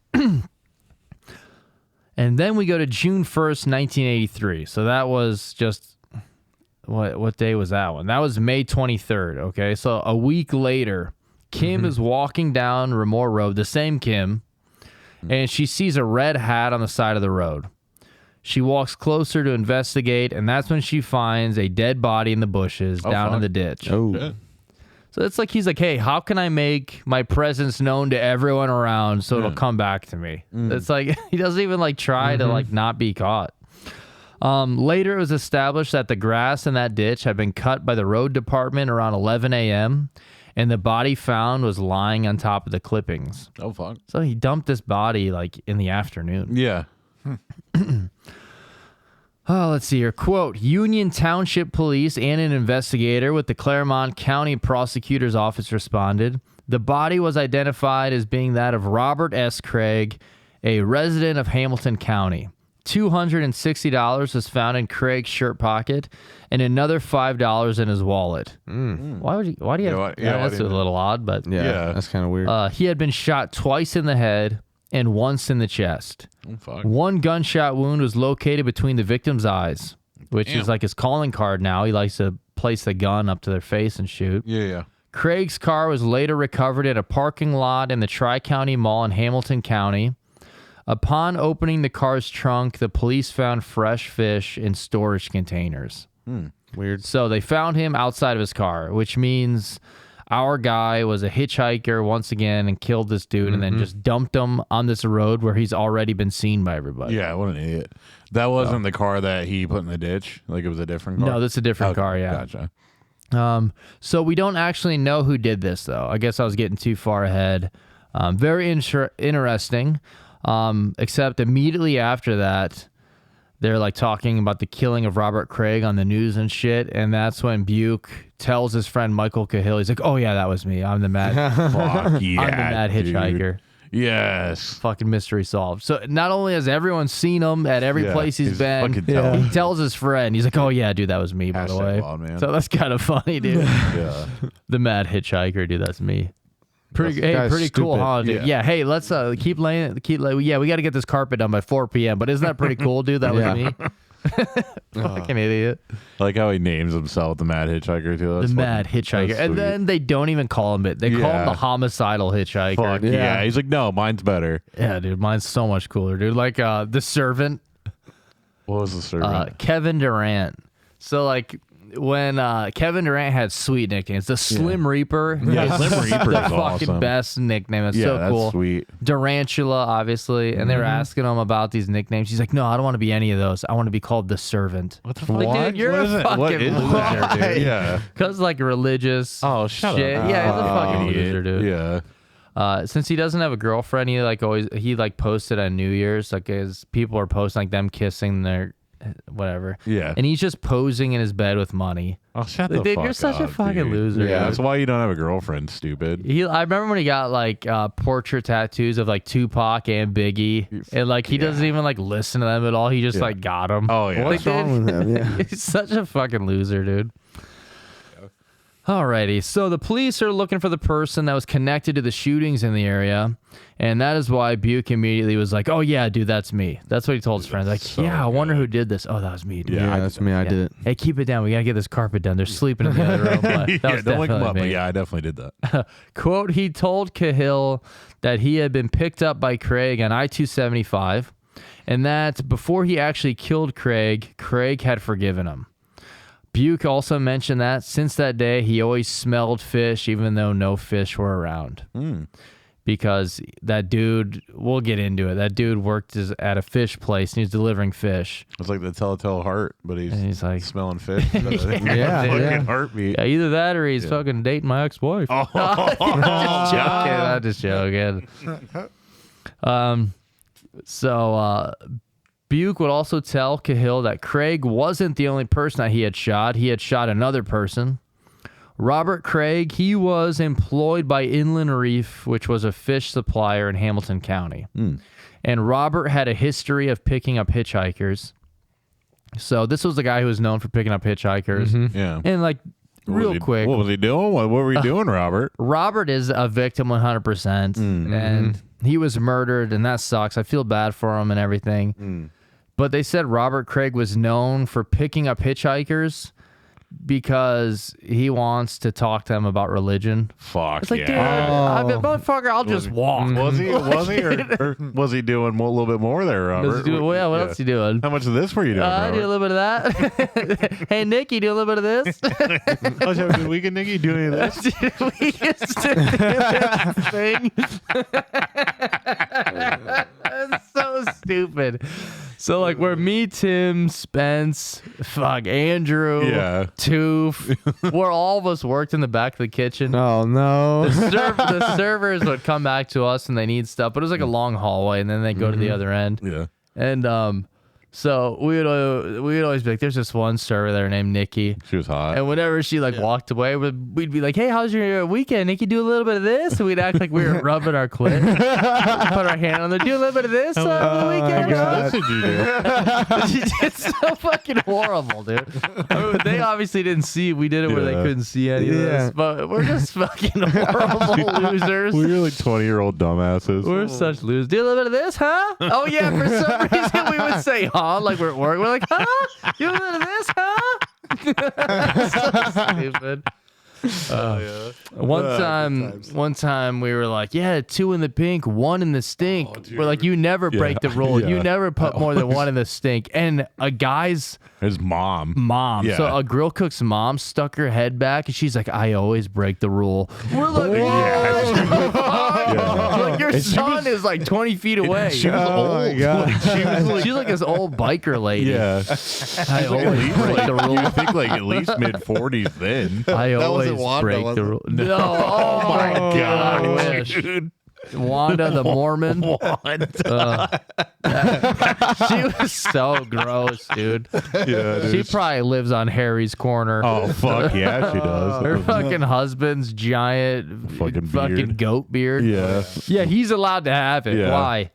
And then we go to June 1st, 1983. So that was just, what day was that one? That was May 23rd, okay? So a week later, Kim is walking down Ramore Road, the same Kim, and she sees a red hat on the side of the road. She walks closer to investigate, and that's when she finds a dead body in the bushes down in the ditch.
Oh.
Yeah.
So it's like he's like, hey, how can I make my presence known to everyone around so it'll come back to me? It's like he doesn't even like try to like not be caught. Later, it was established that the grass in that ditch had been cut by the road department around 11 a.m. and the body found was lying on top of the clippings.
Oh, fuck.
So he dumped this body like in the afternoon.
Yeah.
Oh, let's see here. Quote, Union Township Police and an investigator with the Clermont County Prosecutor's Office responded. The body was identified as being that of Robert S. Craig, a resident of Hamilton County. $260 was found in Craig's shirt pocket and another $5 in his wallet. Why do you have...
why
that's
do
a
you-
little odd, but...
Yeah, that's kind of weird.
He had been shot twice in the head and once in the chest.
Oh, fuck.
One gunshot wound was located between the victim's eyes, which
Damn.
is like his calling card now. He likes to place the gun up to their face and shoot.
Yeah, yeah.
Craig's car was later recovered at a parking lot in the Tri-County Mall in Hamilton County. Upon opening the car's trunk, the police found fresh fish in storage containers.
Weird.
So they found him outside of his car, which means our guy was a hitchhiker once again and killed this dude and then just dumped him on this road where he's already been seen by everybody.
Yeah, what an idiot. That wasn't the car that he put in the ditch? Like it was a different car?
No, that's a different
Okay,
car, yeah.
Gotcha.
So we don't actually know who did this, though. I guess I was getting too far ahead. Very interesting. Except immediately after that, they're like talking about the killing of Robert Craig on the news and shit. And that's when Beuke tells his friend Michael Cahill, he's like, oh yeah, that was me. I'm the Mad,
Fuck yeah,
I'm the Mad Hitchhiker.
dude. Yes.
Fucking mystery solved. So not only has everyone seen him at every place he's been,
fucking telling.
he tells his friend, he's like, oh yeah, dude, that was me, by the
Hashtag
way.
wild man.
So that's kind of funny, dude.
Yeah.
The Mad Hitchhiker, dude, that's me. Pretty
Guy's
cool,
stupid.
huh, dude? Yeah. Hey, let's keep laying. Yeah, we got to get this carpet done by 4 p.m. But isn't that pretty cool, dude? That was me. Fucking idiot.
I like how he names himself the Mad Hitchhiker too.
The Mad Hitchhiker, and then they don't even call him it. They call him the Homicidal Hitchhiker.
Fuck yeah. He's like, no, mine's better.
Yeah, dude, mine's so much cooler, dude. Like the servant.
What was the servant?
Kevin Durant. So like when Kevin Durant had sweet nicknames, the Slim Reaper.
Yeah, Slim Reaper
the
is
fucking
awesome.
best nickname. It's
Yeah,
so
that's
cool.
sweet.
Durantula, obviously, and they were asking him about these nicknames. He's like, "No, I don't want to be any of those. I want to be called the Servant."
What the fuck?
Like, dude, you're
What
a
is it?
fucking
What is
loser,
that?
dude.
Yeah.
Cause like religious.
Oh, shut
shit.
up.
Yeah, he's a fucking
Idiot.
loser, dude.
Yeah.
Since he doesn't have a girlfriend, he like posted on New Year's, like his people are posting like them kissing their whatever.
Yeah.
And he's just posing in his bed with money.
Oh, shut
Like,
the
dude,
fuck
you're such a
up,
fucking
dude.
loser.
Yeah,
dude.
that's why you don't have a girlfriend, stupid.
I remember when he got like portrait tattoos of like Tupac and Biggie, and like he doesn't even like listen to them at all. He just like got them.
Oh, yeah.
What's wrong with him? Yeah.
He's such a fucking loser, dude. Alrighty, so the police are looking for the person that was connected to the shootings in the area, and that is why Beuke immediately was like, "Oh yeah, dude, that's me." That's what he told his friends. Like,
so
"Yeah, I wonder who did this." Oh, that was me, dude.
Yeah, that's me. I did it.
Hey, keep it down. We gotta get this carpet done. They're sleeping in the other room. But that
Yeah,
was
don't wake him
definitely
up.
me.
But yeah, I definitely did that.
Quote, he told Cahill that he had been picked up by Craig on I-275 and that before he actually killed Craig, Craig had forgiven him. Beuke also mentioned that since that day, he always smelled fish even though no fish were around. Because that dude, we'll get into it, that dude worked at a fish place and he was delivering fish.
It's like the Telltale Heart, but
he's like
smelling fish.
Yeah,
Fucking
yeah.
heartbeat.
Yeah, either that or he's fucking dating my ex-wife.
Oh.
I'm just joking. So Beuke would also tell Cahill that Craig wasn't the only person that he had shot. He had shot another person. Robert Craig, he was employed by Inland Reef, which was a fish supplier in Hamilton County. And Robert had a history of picking up hitchhikers. So this was the guy who was known for picking up hitchhikers.
Yeah.
And like, real quick,
What was he doing? What were you doing, Robert?
Robert is a victim 100%, and he was murdered, and that sucks. I feel bad for him and everything. But they said Robert Craig was known for picking up hitchhikers because he wants to talk to them about religion.
Fuck
It's like, dude,
yeah.
motherfucker, I'll just walk.
Was he? Or was he doing a little bit more there, Robert?
What else you doing?
How much of this were you doing,
I do a
Robert?
little bit of that. Hey, Nick, you do a little bit of this?
Oh, did you have a good weekend, Nicky? Do any of this?
We used to do this thing. That's so stupid. So like we're me, Tim, Spence, Andrew,
Yeah.
Toof, where all of us worked in the back of the kitchen.
Oh no.
The servers would come back to us and they need stuff, but it was like a long hallway, and then they go to the other end.
Yeah.
And so we would always be like, there's this one server there named Nikki.
She was hot.
And whenever she like walked away, we'd be like, "Hey, how's your weekend, Nikki? Do a little bit of this." And we'd act like we were rubbing our clit, put our hand on there, do a little bit of this on the weekend.
What did you do?
It's so fucking horrible, dude. I mean, they obviously didn't see. We did it where they
Yeah.
couldn't see any of this, but we're just fucking horrible losers.
We were like 20-year-old dumbasses.
We're such losers. Do a little bit of this, huh? Oh yeah, for some reason we would say huh, like we're at work. We're like, huh? Do a little bit of this, huh? So stupid. One time we were like, yeah, 2 in the pink, 1 in the stink. We're like, you never break the rule. You
Yeah.
never put more than 1 in the stink. And a guy's
His mom.
mom, so
Yeah.
a grill cook's mom stuck her head back and she's like, I always break the rule. We're like, like your son is like 20 feet away.
She was old.
my God.
She's like this old biker lady.
Yeah.
I
At
always
least,
break the
like,
rule.
you think like at least mid-40s then.
I
That
always
wasn't Wanda,
break
was
the
it?
rule. No, oh
my God,
I wish.
dude.
Wanda the Mormon. She was so gross, dude.
Yeah,
She probably lives on Harry's corner.
Oh fuck yeah, she does.
Her fucking husband's giant
Fucking
fucking
beard.
goat beard.
Yeah.
Yeah, he's allowed to have it.
Yeah.
Why?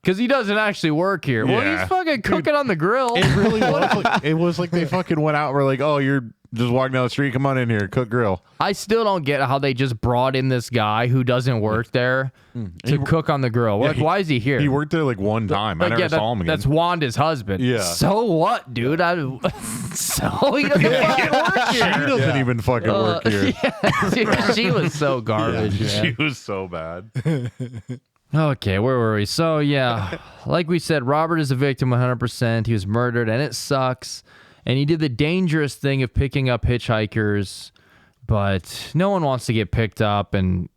Because he doesn't actually work here. Well,
Yeah.
he's fucking cooking on the grill.
It really was. It was like they fucking went out and were like, "Oh, you're just walking down the street. Come on in here, cook grill."
I still don't get how they just brought in this guy who doesn't work there to cook on the the like, why is he here?
He worked there like one time. I
Like,
never saw him again.
That's Wanda's husband.
Yeah.
So what, dude? So he doesn't fucking work
She
here.
doesn't even fucking work here.
Yeah, dude, she was so garbage, man.
She was so bad.
Okay, where were we? So, yeah, like we said, Robert is a victim 100%. He was murdered, and it sucks. And he did the dangerous thing of picking up hitchhikers, but no one wants to get picked up and,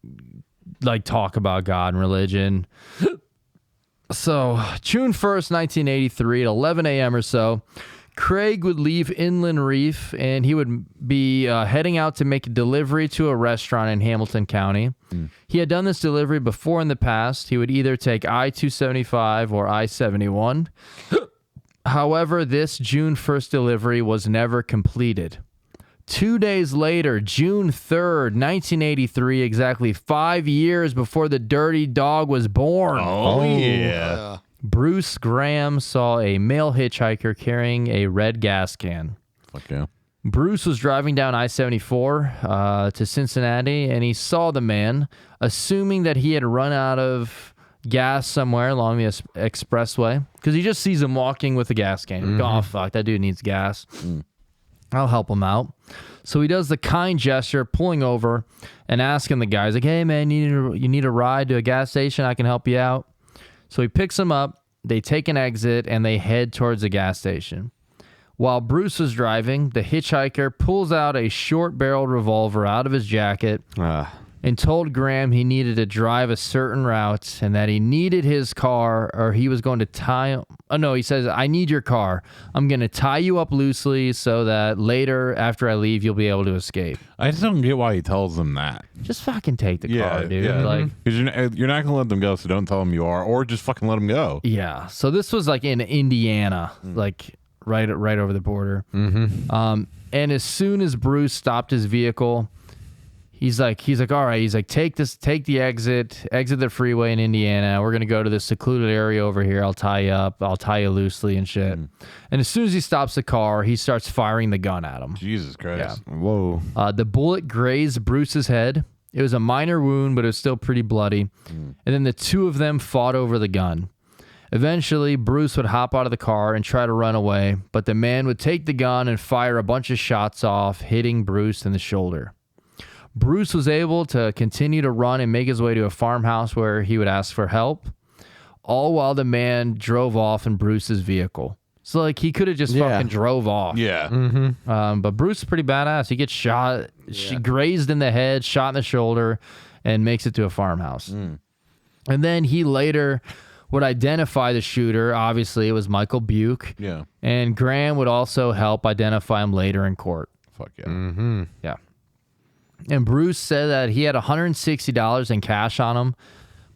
like, talk about God and religion. So, June 1st, 1983, at 11 a.m. or so, Craig would leave Inland Reef, and he would be heading out to make a delivery to a restaurant in Hamilton County. He had done this delivery before in the past. He would either take I-275 or I-71. However, this June 1st delivery was never completed. 2 days later, June 3rd, 1983, exactly 5 years before the dirty dog was born.
Oh yeah.
Bruce Graham saw a male hitchhiker carrying a red gas can.
Fuck yeah.
Bruce was driving down I-74 to Cincinnati, and he saw the man, assuming that he had run out of gas somewhere along the expressway, because he just sees him walking with a gas can. Like, oh, fuck, that dude needs gas. I'll help him out. So he does the kind gesture, pulling over and asking the guy, he's like, hey, man, you need a ride to a gas station? I can help you out. So he picks him up, they take an exit, and they head towards the gas station. While Bruce was driving, the hitchhiker pulls out a short-barreled revolver out of his jacket and told Graham he needed to drive a certain route and that he needed his car or he was going to tie him. Oh, no, he says, I need your car. I'm going to tie you up loosely so that later, after I leave, you'll be able to escape.
I just don't get why he tells them that.
Just fucking take the car, dude.
Yeah.
Like,
because you're not gonna let them go, so don't tell them you are, or just fucking let them go.
yeah. So this was like in Indiana, like right over the border. And as soon as Bruce stopped his vehicle, he's like, all right. He's like, take the exit the freeway in Indiana. We're gonna go to this secluded area over here. I'll tie you up. I'll tie you loosely and shit. And as soon as he stops the car, he starts firing the gun at him.
Jesus Christ.
Whoa.
The bullet grazed Bruce's head. It was a minor wound, but it was still pretty bloody. And then the two of them fought over the gun. Eventually, Bruce would hop out of the car and try to run away, but the man would take the gun and fire a bunch of shots off, hitting Bruce in the shoulder. Bruce was able to continue to run and make his way to a farmhouse where he would ask for help, all while the man drove off in Bruce's vehicle. So, like, he could have just fucking drove off.
Yeah.
But Bruce is pretty badass. He gets shot, grazed in the head, shot in the shoulder, and makes it to a farmhouse. And then he later would identify the shooter. Obviously, it was Michael Beuke.
Yeah.
And Graham would also help identify him later in court.
Fuck yeah.
Yeah. And Bruce said that he had $160 in cash on him,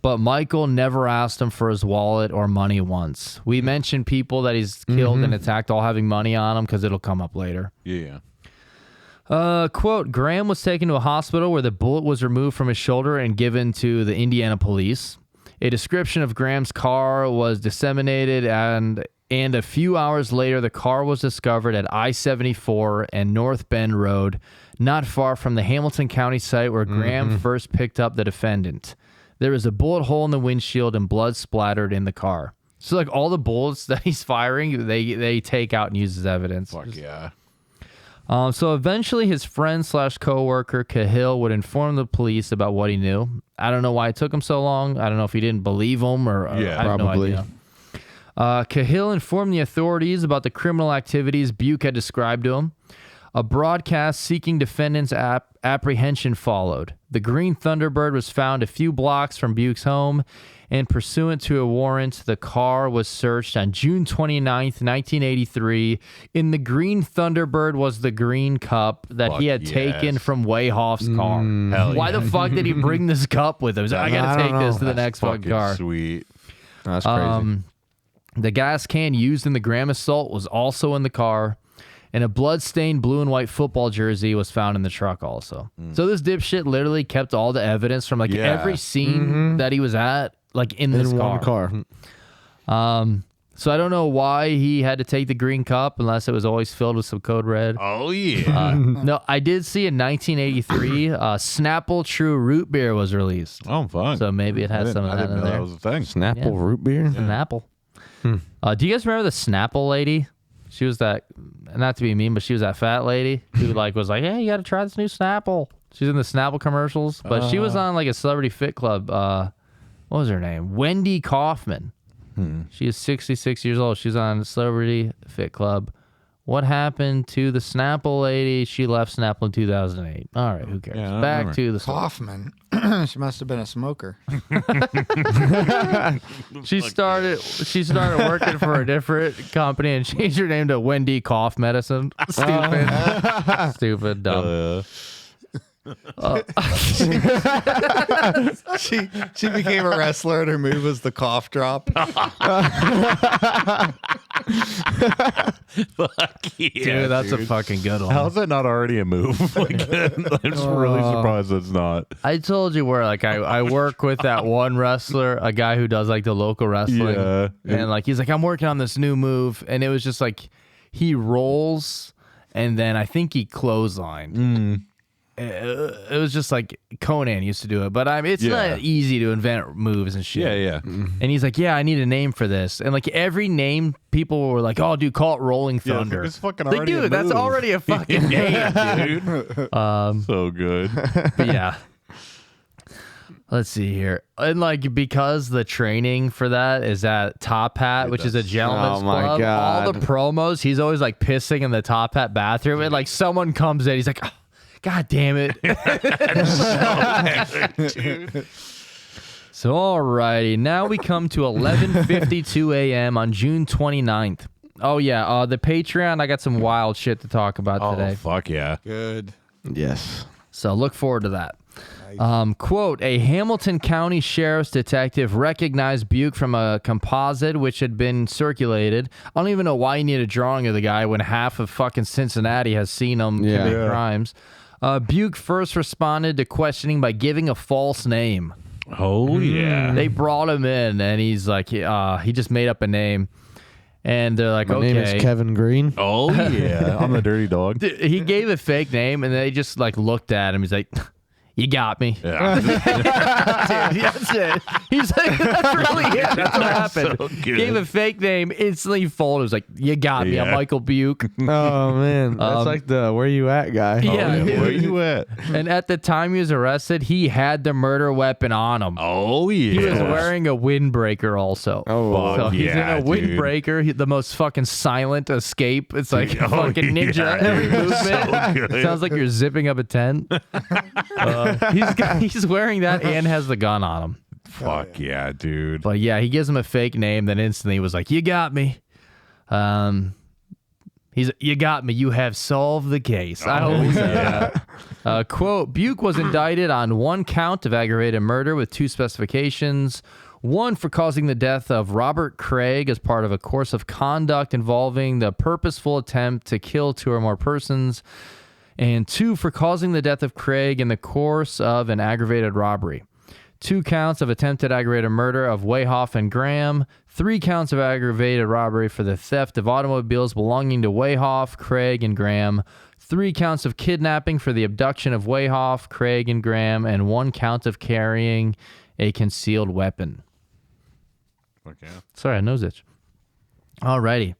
but Michael never asked him for his wallet or money once. We mentioned people that he's killed and attacked all having money on him because it'll come up later.
Yeah.
Quote, Graham was taken to a hospital where the bullet was removed from his shoulder and given to the Indiana police. A description of Graham's car was disseminated, and a few hours later, the car was discovered at I-74 and North Bend Road, not far from the Hamilton County site where Graham first picked up the defendant. There was a bullet hole in the windshield and blood splattered in the car. So, like, all the bullets that he's firing, they take out and use as evidence.
Fuck yeah.
So eventually his friend / coworker Cahill would inform the police about what he knew. I don't know why it took him so long. I don't know if he didn't believe him or I have
probably.
no idea. Cahill informed the authorities about the criminal activities Beuke had described to him. A broadcast seeking defendants' apprehension followed. The green Thunderbird was found a few blocks from Beuke's home, and pursuant to a warrant, the car was searched on June 29th, 1983. In the green Thunderbird was the green cup that he had taken from Wayhoff's car. Why the fuck did he bring this cup with him? He's like, I gotta take this to the next fucking car.
Sweet.
That's crazy.
The gas can used in the gram assault was also in the car, and a blood-stained blue and white football jersey was found in the truck also. So this dipshit literally kept all the evidence from like every scene that he was at, like in this
one car.
So I don't know why he had to take the green cup unless it was always filled with some code red.
Oh, yeah.
No, I did see in 1983, Snapple True Root Beer was released.
Oh, fun.
So maybe it has some of
I
that
didn't
in
know
there.
that was a thing.
Snapple root beer?
Snapple. Do you guys remember the Snapple lady? She was that, not to be mean, but she was that fat lady who like was like, hey, you got to try this new Snapple. She's in the Snapple commercials, but she was on like a Celebrity Fit Club. What was her name? Wendy Kaufman. She is 66 years old. She's on Celebrity Fit Club. What happened to the Snapple lady? She left Snapple in 2008. All right, who cares?
Yeah, I
Back
remember.
to the story.
Kaufman. She must have been a smoker.
She started working for a different company and changed her name to Wendy Cough Medicine. Stupid. Stupid, dumb.
She became a wrestler and her move was the cough drop.
Fuck yeah,
Dude, that's a fucking good one.
How's that not already a move? Like, I'm just really surprised it's not.
I told you where like I work with that one wrestler, a guy who does like the local wrestling.
Yeah.
And like he's like, I'm working on this new move, and it was just like he rolls and then I think he clotheslined. It was just like Conan used to do it, but it's not easy to invent moves and shit.
Yeah.
And he's like, yeah, I need a name for this. And like every name, people were like, oh, dude, call it Rolling Thunder.
It's fucking
Like,
already a
dude, that's
move.
already a fucking name, dude.
So good.
But yeah. Let's see here. And like because the training for that is at Top Hat, which is a gentleman's
Oh, my
club.
God.
All the promos, he's always like pissing in the Top Hat bathroom, and like someone comes in, he's like, oh, God damn it. So alrighty, now we come to 11:52 a.m. on June 29th. Oh yeah, the Patreon, I got some wild shit to talk about today.
Oh, fuck yeah.
Good.
Yes.
So look forward to that. Quote, a Hamilton County Sheriff's detective recognized Beuke from a composite which had been circulated. I don't even know why you need a drawing of the guy when half of fucking Cincinnati has seen him commit crimes. Beuke first responded to questioning by giving a false name.
Oh, yeah.
They brought him in, and he's like, he just made up a name. And they're like,
My
okay.
name is Kevin Green.
Oh, yeah. I'm the dirty dog.
Dude, he gave a fake name, and they just like looked at him. He's like, you got me.
Yeah.
Dude, that's it. He's like, that's really it. That's what happened.
So good.
Gave a fake name, instantly folded. It was like, you got me. I'm
Yeah.
Michael Beuke.
Oh, man. That's like the where you at guy.
Yeah.
Oh,
dude.
where you at?
And at the time he was arrested, he had the murder weapon on him.
Oh, yeah.
He was wearing a windbreaker also.
Oh,
So he's
yeah,
in a
dude.
windbreaker, the most fucking silent escape. It's like
Oh,
fucking ninja
yeah,
every
dude.
movement.
So good.
Sounds like you're zipping up a tent. He's wearing that and has the gun on him.
Fuck yeah, dude.
But yeah, he gives him a fake name. Then instantly was like, "You got me." You got me. You have solved the case. I always say that. Quote, Beuke was indicted on one count of aggravated murder with two specifications. One for causing the death of Robert Craig as part of a course of conduct involving the purposeful attempt to kill two or more persons. And two for causing the death of Craig in the course of an aggravated robbery. 2 counts of attempted aggravated murder of Wayhoff and Graham. 3 counts of aggravated robbery for the theft of automobiles belonging to Wayhoff, Craig, and Graham. 3 counts of kidnapping for the abduction of Wayhoff, Craig, and Graham. And 1 count of carrying a concealed weapon.
Fuck yeah.
Sorry, I nose itch. Alrighty.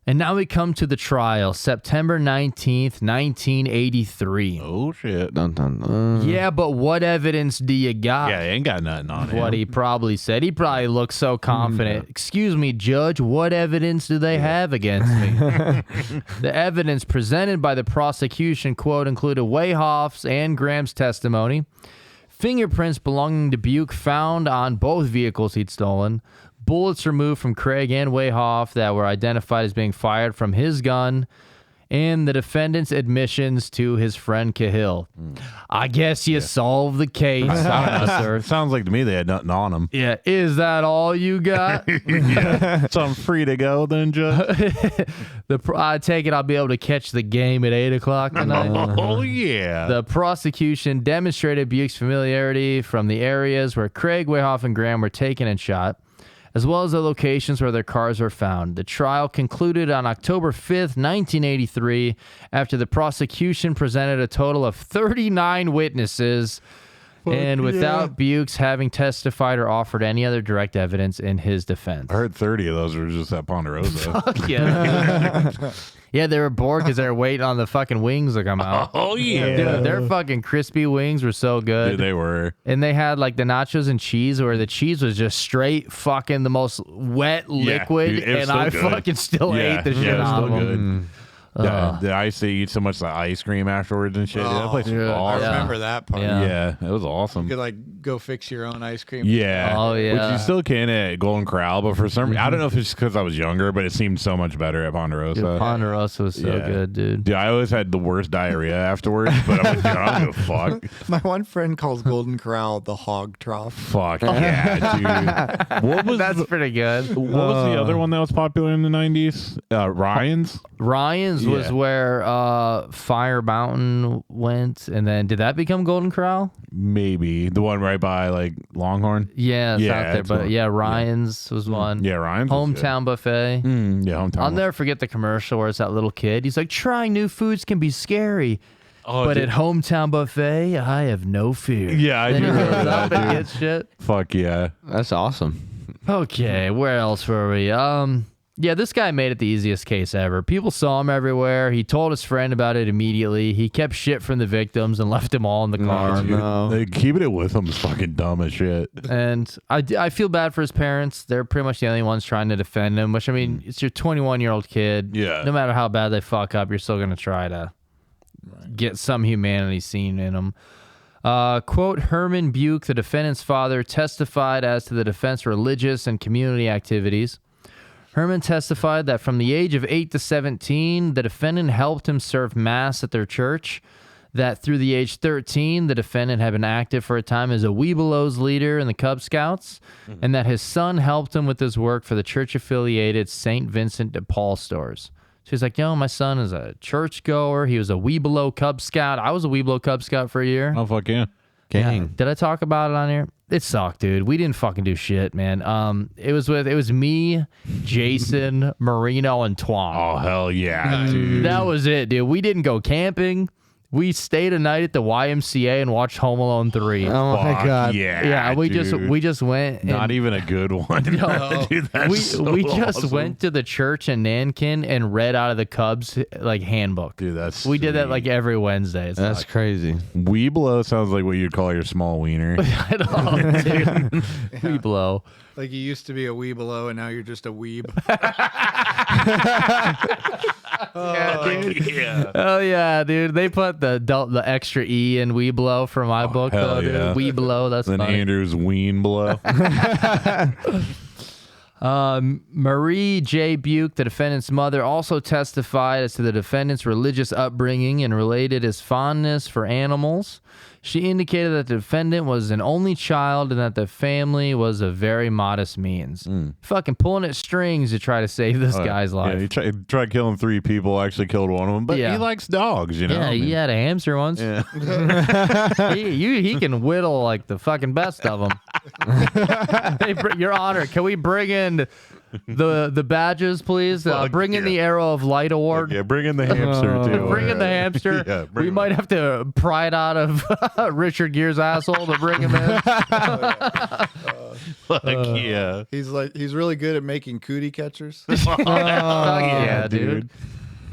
And now we come to the trial, September 19th, 1983.
Oh, shit.
Dun, dun, dun.
Yeah, but what evidence do you got?
Yeah, he ain't got nothing on
What
him.
he probably said. He probably looked so confident. Excuse me, Judge, what evidence do they have against me? The evidence presented by the prosecution, quote, included Wayhoff's and Graham's testimony, fingerprints belonging to Beuke found on both vehicles he'd stolen, bullets removed from Craig and Wayhoff that were identified as being fired from his gun, and the defendant's admissions to his friend Cahill. I guess you solved the case, officer.
Sounds like to me they had nothing on him.
Yeah, is that all you got?
So I'm free to go then, Judge?
I take it I'll be able to catch the game at 8 o'clock tonight.
Oh, yeah.
The prosecution demonstrated Beuke's familiarity from the areas where Craig, Wayhoff, and Graham were taken and shot, as well as the locations where their cars were found. The trial concluded on October 5th, 1983, after the prosecution presented a total of 39 witnesses, and without Beuke's having testified or offered any other direct evidence in his defense.
I heard 30 of those were just at Ponderosa.
Yeah. Yeah, they were bored because they were waiting on the fucking wings to come out.
Oh, yeah.
Dude, their fucking crispy wings were so good.
Dude, they were.
And they had like the nachos and cheese where the cheese was just straight fucking the most wet liquid.
dude, it was
and
so
I
good.
fucking still ate the shit
it was
out of
so
them.
good. Yeah, I used to eat so much of the ice cream afterwards and shit. Dude, that place was
yeah.
I
awesome.
Yeah.
remember that part.
Yeah.
Yeah, it was awesome.
You could like go fix your own ice cream.
Yeah.
Oh, yeah.
Which you still can at Golden Corral, but for some reason, I don't know if it's because I was younger, but it seemed so much better at Ponderosa.
Dude, Ponderosa was so
Yeah.
good, dude.
Dude, I always had the worst diarrhea afterwards, but I was like, I don't give a fuck.
My one friend calls Golden Corral the hog trough.
Fuck yeah, dude. What was
That's
the,
pretty good.
what was the other one that was popular in the 90s? Ryan's?
Ryan's was
Yeah.
where Fire Mountain went, and then did that become Golden Corral?
Maybe. The one right by like Longhorn?
Yeah, it's
Yeah,
out there.
that's
But
one.
yeah, Ryan's was one.
Yeah, Ryan's. was good.
Hometown buffet.
Yeah, hometown.
I'll never forget the commercial where it's that little kid. He's like, trying new foods can be scary.
Oh,
But
dude.
at Hometown Buffet, I have no fear.
Yeah, I
Then
do
he
remember
goes up
that,
and
dude.
gets shit.
Fuck yeah.
That's awesome.
Okay, where else were we? Yeah, this guy made it the easiest case ever. People saw him everywhere. He told his friend about it immediately. He kept shit from the victims and left them all in the car.
No.
Like, keeping it with him is fucking dumb as shit.
And I feel bad for his parents. They're pretty much the only ones trying to defend him, which, I mean, it's your 21-year-old kid.
Yeah.
No matter how bad they fuck up, you're still going to try to get some humanity seen in them. Quote, Herman Beuke, the defendant's father, testified as to the defense religious and community activities. Herman testified that from the age of 8 to 17, the defendant helped him serve mass at their church, that through the age 13, the defendant had been active for a time as a Webelos leader in the Cub Scouts, and that his son helped him with his work for the church-affiliated St. Vincent de Paul stores. So he's like, yo, my son is a churchgoer. He was a Webelo Cub Scout. I was a Webelo Cub Scout for a year.
Oh, fuck yeah.
Gang.
Did I talk about it on here? It sucked, dude. We didn't fucking do shit, man. It was me, Jason, Marino, and Twan.
Oh, hell yeah, dude.
That was it, dude. We didn't go camping. We stayed a night at the YMCA and watched Home Alone 3.
Oh my
Fuck
god.
Yeah,
we
dude.
just went. And
Not even a good one. Dude, that's
we
so
just
awesome.
went to the church in Nankin and read out of the Cubs like handbook.
Dude, that's
We did that
sweet.
like every Wednesday. It's
That's
like,
crazy.
Weeblo sounds like what you'd call your small wiener.
I know, dude. We blow.
Like you used to be a weebelo and now you're just a weeb.
Yeah.
Oh yeah, dude. They put the extra E in Weeblo for my book
hell
though, dude.
yeah.
Weeblo, that's
Then
funny.
Andrew's ween blow.
Marie J. Beuke, the defendant's mother, also testified as to the defendant's religious upbringing and related his fondness for animals. She indicated that the defendant was an only child and that the family was of very modest means. Fucking pulling at strings to try to save this guy's life.
Yeah, he tried killing 3 people, actually killed one of them, but
Yeah.
he likes dogs, you know?
Yeah,
I mean,
he had a hamster once.
yeah.
He can whittle like the fucking best of them. Hey, Your Honor, can we bring in the badges, please?
Fuck
Bring in
yeah.
the Arrow of Light Award.
Yeah, bring in the hamster, too.
Bring in the hamster.
Yeah, bring
We
him
might
in.
have to pry it out of Richard Gere's asshole to bring him in.
Fuck yeah.
He's really good at making cootie catchers.
Yeah, dude.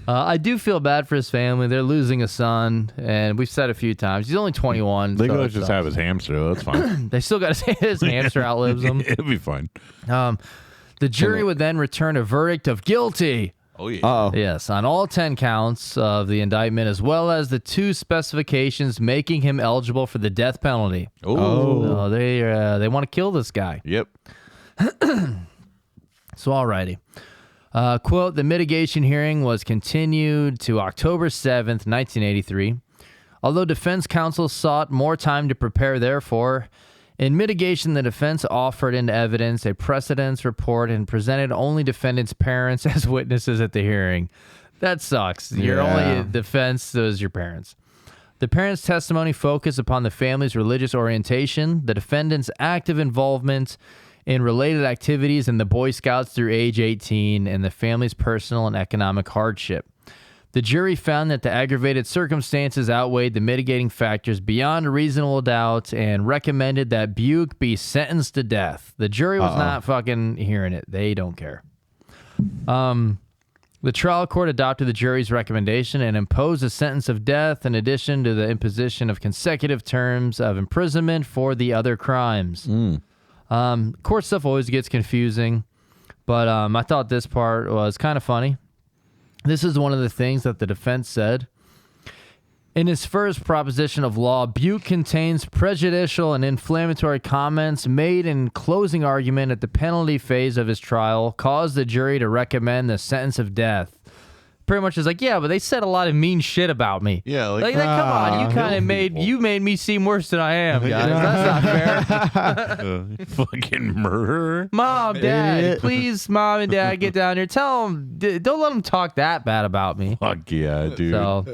I do feel bad for his family. They're losing a son, and we've said a few times he's only 21.
They
so
could just have his hamster. That's fine.
They still got his hamster outlives him.
It'll be fine.
The jury would then return a verdict of guilty.
Oh yeah.
Uh-oh.
Yes, on all 10 counts of the indictment, as well as the 2 specifications making him eligible for the death penalty.
Oh.
They want to kill this guy.
Yep.
So, alrighty. Quote, the mitigation hearing was continued to October 7th, 1983. Although defense counsel sought more time to prepare, therefore, in mitigation, the defense offered into evidence a precedence report and presented only defendant's parents as witnesses at the hearing. That sucks. Your only defense is your parents. The parents' testimony focused upon the family's religious orientation, the defendant's active involvement in related activities in the Boy Scouts through age 18, and the family's personal and economic hardship. The jury found that the aggravated circumstances outweighed the mitigating factors beyond a reasonable doubt and recommended that Beuke be sentenced to death. The jury was not fucking hearing it. They don't care. The trial court adopted the jury's recommendation and imposed a sentence of death in addition to the imposition of consecutive terms of imprisonment for the other crimes. Court stuff always gets confusing, but I thought this part was kind of funny. This is one of the things that the defense said. In his first proposition of law, Beuke contains prejudicial and inflammatory comments made in closing argument at the penalty phase of his trial, caused the jury to recommend the sentence of death. Pretty much is like, yeah, but they said a lot of mean shit about me.
Yeah,
like come on, you kind of made me seem worse than I am, guys. That's not fair.
Fucking murderer.
Mom, Dad, please, Mom and Dad, get down here. Tell them, don't let them talk that bad about me.
Fuck yeah, dude.
So,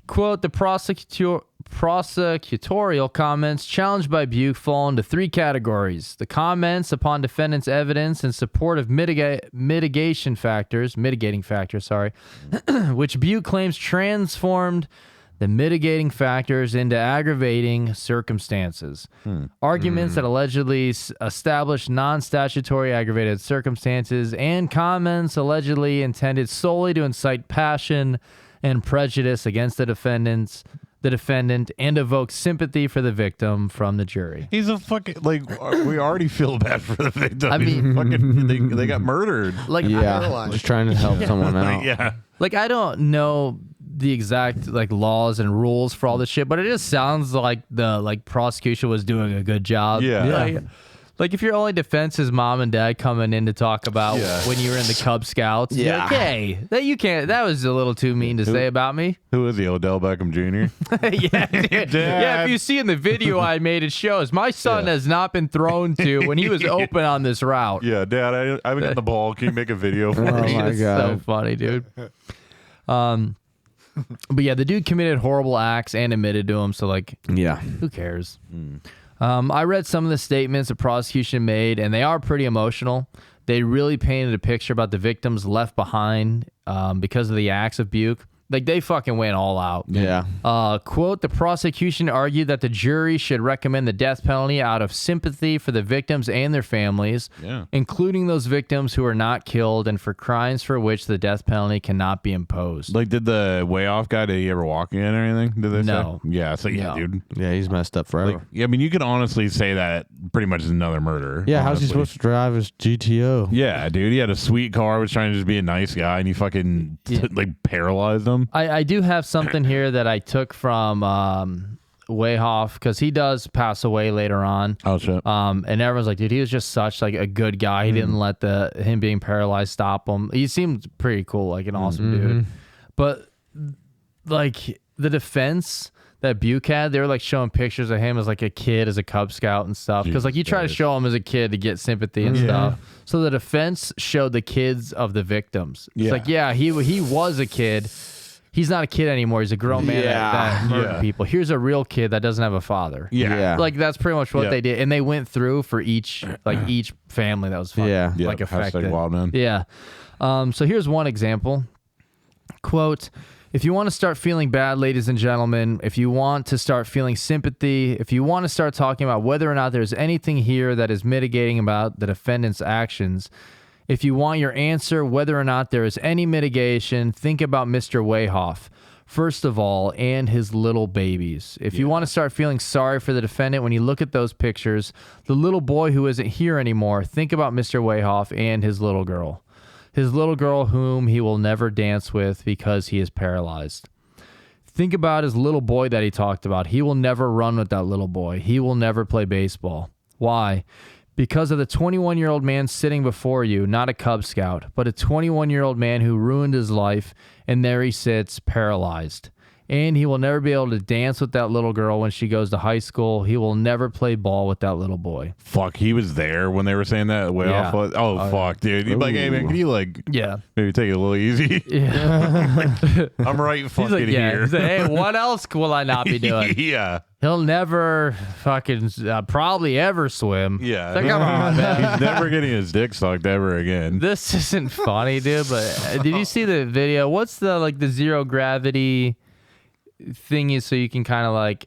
quote, the prosecutorial comments challenged by Beuke fall into 3 categories. The comments upon defendant's evidence in support of mitigating factors, which Beuke claims transformed the mitigating factors into aggravating circumstances. Arguments that allegedly established non-statutory aggravated circumstances, and comments allegedly intended solely to incite passion and prejudice against the defendant, and evoke sympathy for the victim from the jury.
He's a fucking, like, we already feel bad for the victim.
I mean,
fucking, they got murdered.
Like,
Just trying to help someone out.
Yeah.
Like, I don't know the exact like laws and rules for all this shit, but it just sounds like the prosecution was doing a good job.
Yeah.
Like if your only defense is mom and dad coming in to talk about when you were in the Cub Scouts, you're like, hey, that was a little too mean to say about me.
Who is he, Odell Beckham Jr.?
Yeah, dude. Yeah, if you see in the video I made, it shows my son has not been thrown to when he was open on this route.
Yeah, Dad, I haven't gotten the ball. Can you make a video for me?
my
It's
God.
so funny, dude. But yeah, the dude committed horrible acts and admitted to them, so like,
Yeah.
who cares? I read some of the statements the prosecution made, and they are pretty emotional. They really painted a picture about the victims left behind because of the acts of Beuke. Like, they fucking went all out.
Yeah.
Quote, the prosecution argued that the jury should recommend the death penalty out of sympathy for the victims and their families, including those victims who were not killed and for crimes for which the death penalty cannot be imposed.
Like, did the way off guy, did he ever walk again or anything? Did they
No.
say? Yeah, so yeah,
No.
dude.
Yeah, he's messed up forever.
Like, yeah, I mean, you could honestly say that pretty much is another murder.
yeah, how's he
honestly.
supposed to drive his GTO?
Yeah, dude. He had a sweet car, was trying to just be a nice guy, and you fucking like paralyzed him.
I do have something here that I took from Wayhoff, because he does pass away later on.
Oh shit.
And everyone's like, dude, he was just such like a good guy. He didn't let him being paralyzed stop him. He seemed pretty cool, like an awesome dude. But like the defense that Beuke had, they were like showing pictures of him as like a kid, as a Cub Scout and stuff. Because like you try to show him as a kid to get sympathy and stuff. So the defense showed the kids of the victims. It's like, yeah, he was a kid. He's not a kid anymore. He's a grown man that murdered people. Here's a real kid that doesn't have a father.
Yeah.
Like that's pretty much what they did, and they went through for each family that was fucking, like affected.
Wildman.
Yeah. So here's one example. Quote, If you want to start feeling bad, ladies and gentlemen, if you want to start feeling sympathy, if you want to start talking about whether or not there's anything here that is mitigating about the defendant's actions, if you want your answer whether or not there is any mitigation, think about Mr. Wayhoff, first of all, and his little babies. If you want to start feeling sorry for the defendant, when you look at those pictures, the little boy who isn't here anymore, think about Mr. Wayhoff and his little girl. His little girl whom he will never dance with because he is paralyzed. Think about his little boy that he talked about. He will never run with that little boy. He will never play baseball. Why? Because of the 21-year-old man sitting before you, not a Cub Scout, but a 21-year-old man who ruined his life, and there he sits, paralyzed. And he will never be able to dance with that little girl when she goes to high school. He will never play ball with that little boy.
Fuck, he was there when they were saying that way
Yeah.
off. Oh, fuck, dude. He's like, hey, man, can you, like, maybe take it a little easy?
Yeah.
I'm right fucking
He's like, yeah.
here.
He's like, hey, what else will I not be doing?
Yeah.
He'll never fucking probably ever swim.
Yeah.
It's like, come on, man.
He's never getting his dick sucked ever again.
This isn't funny, dude, but did you see the video? What's the zero gravity thingy so you can kind of like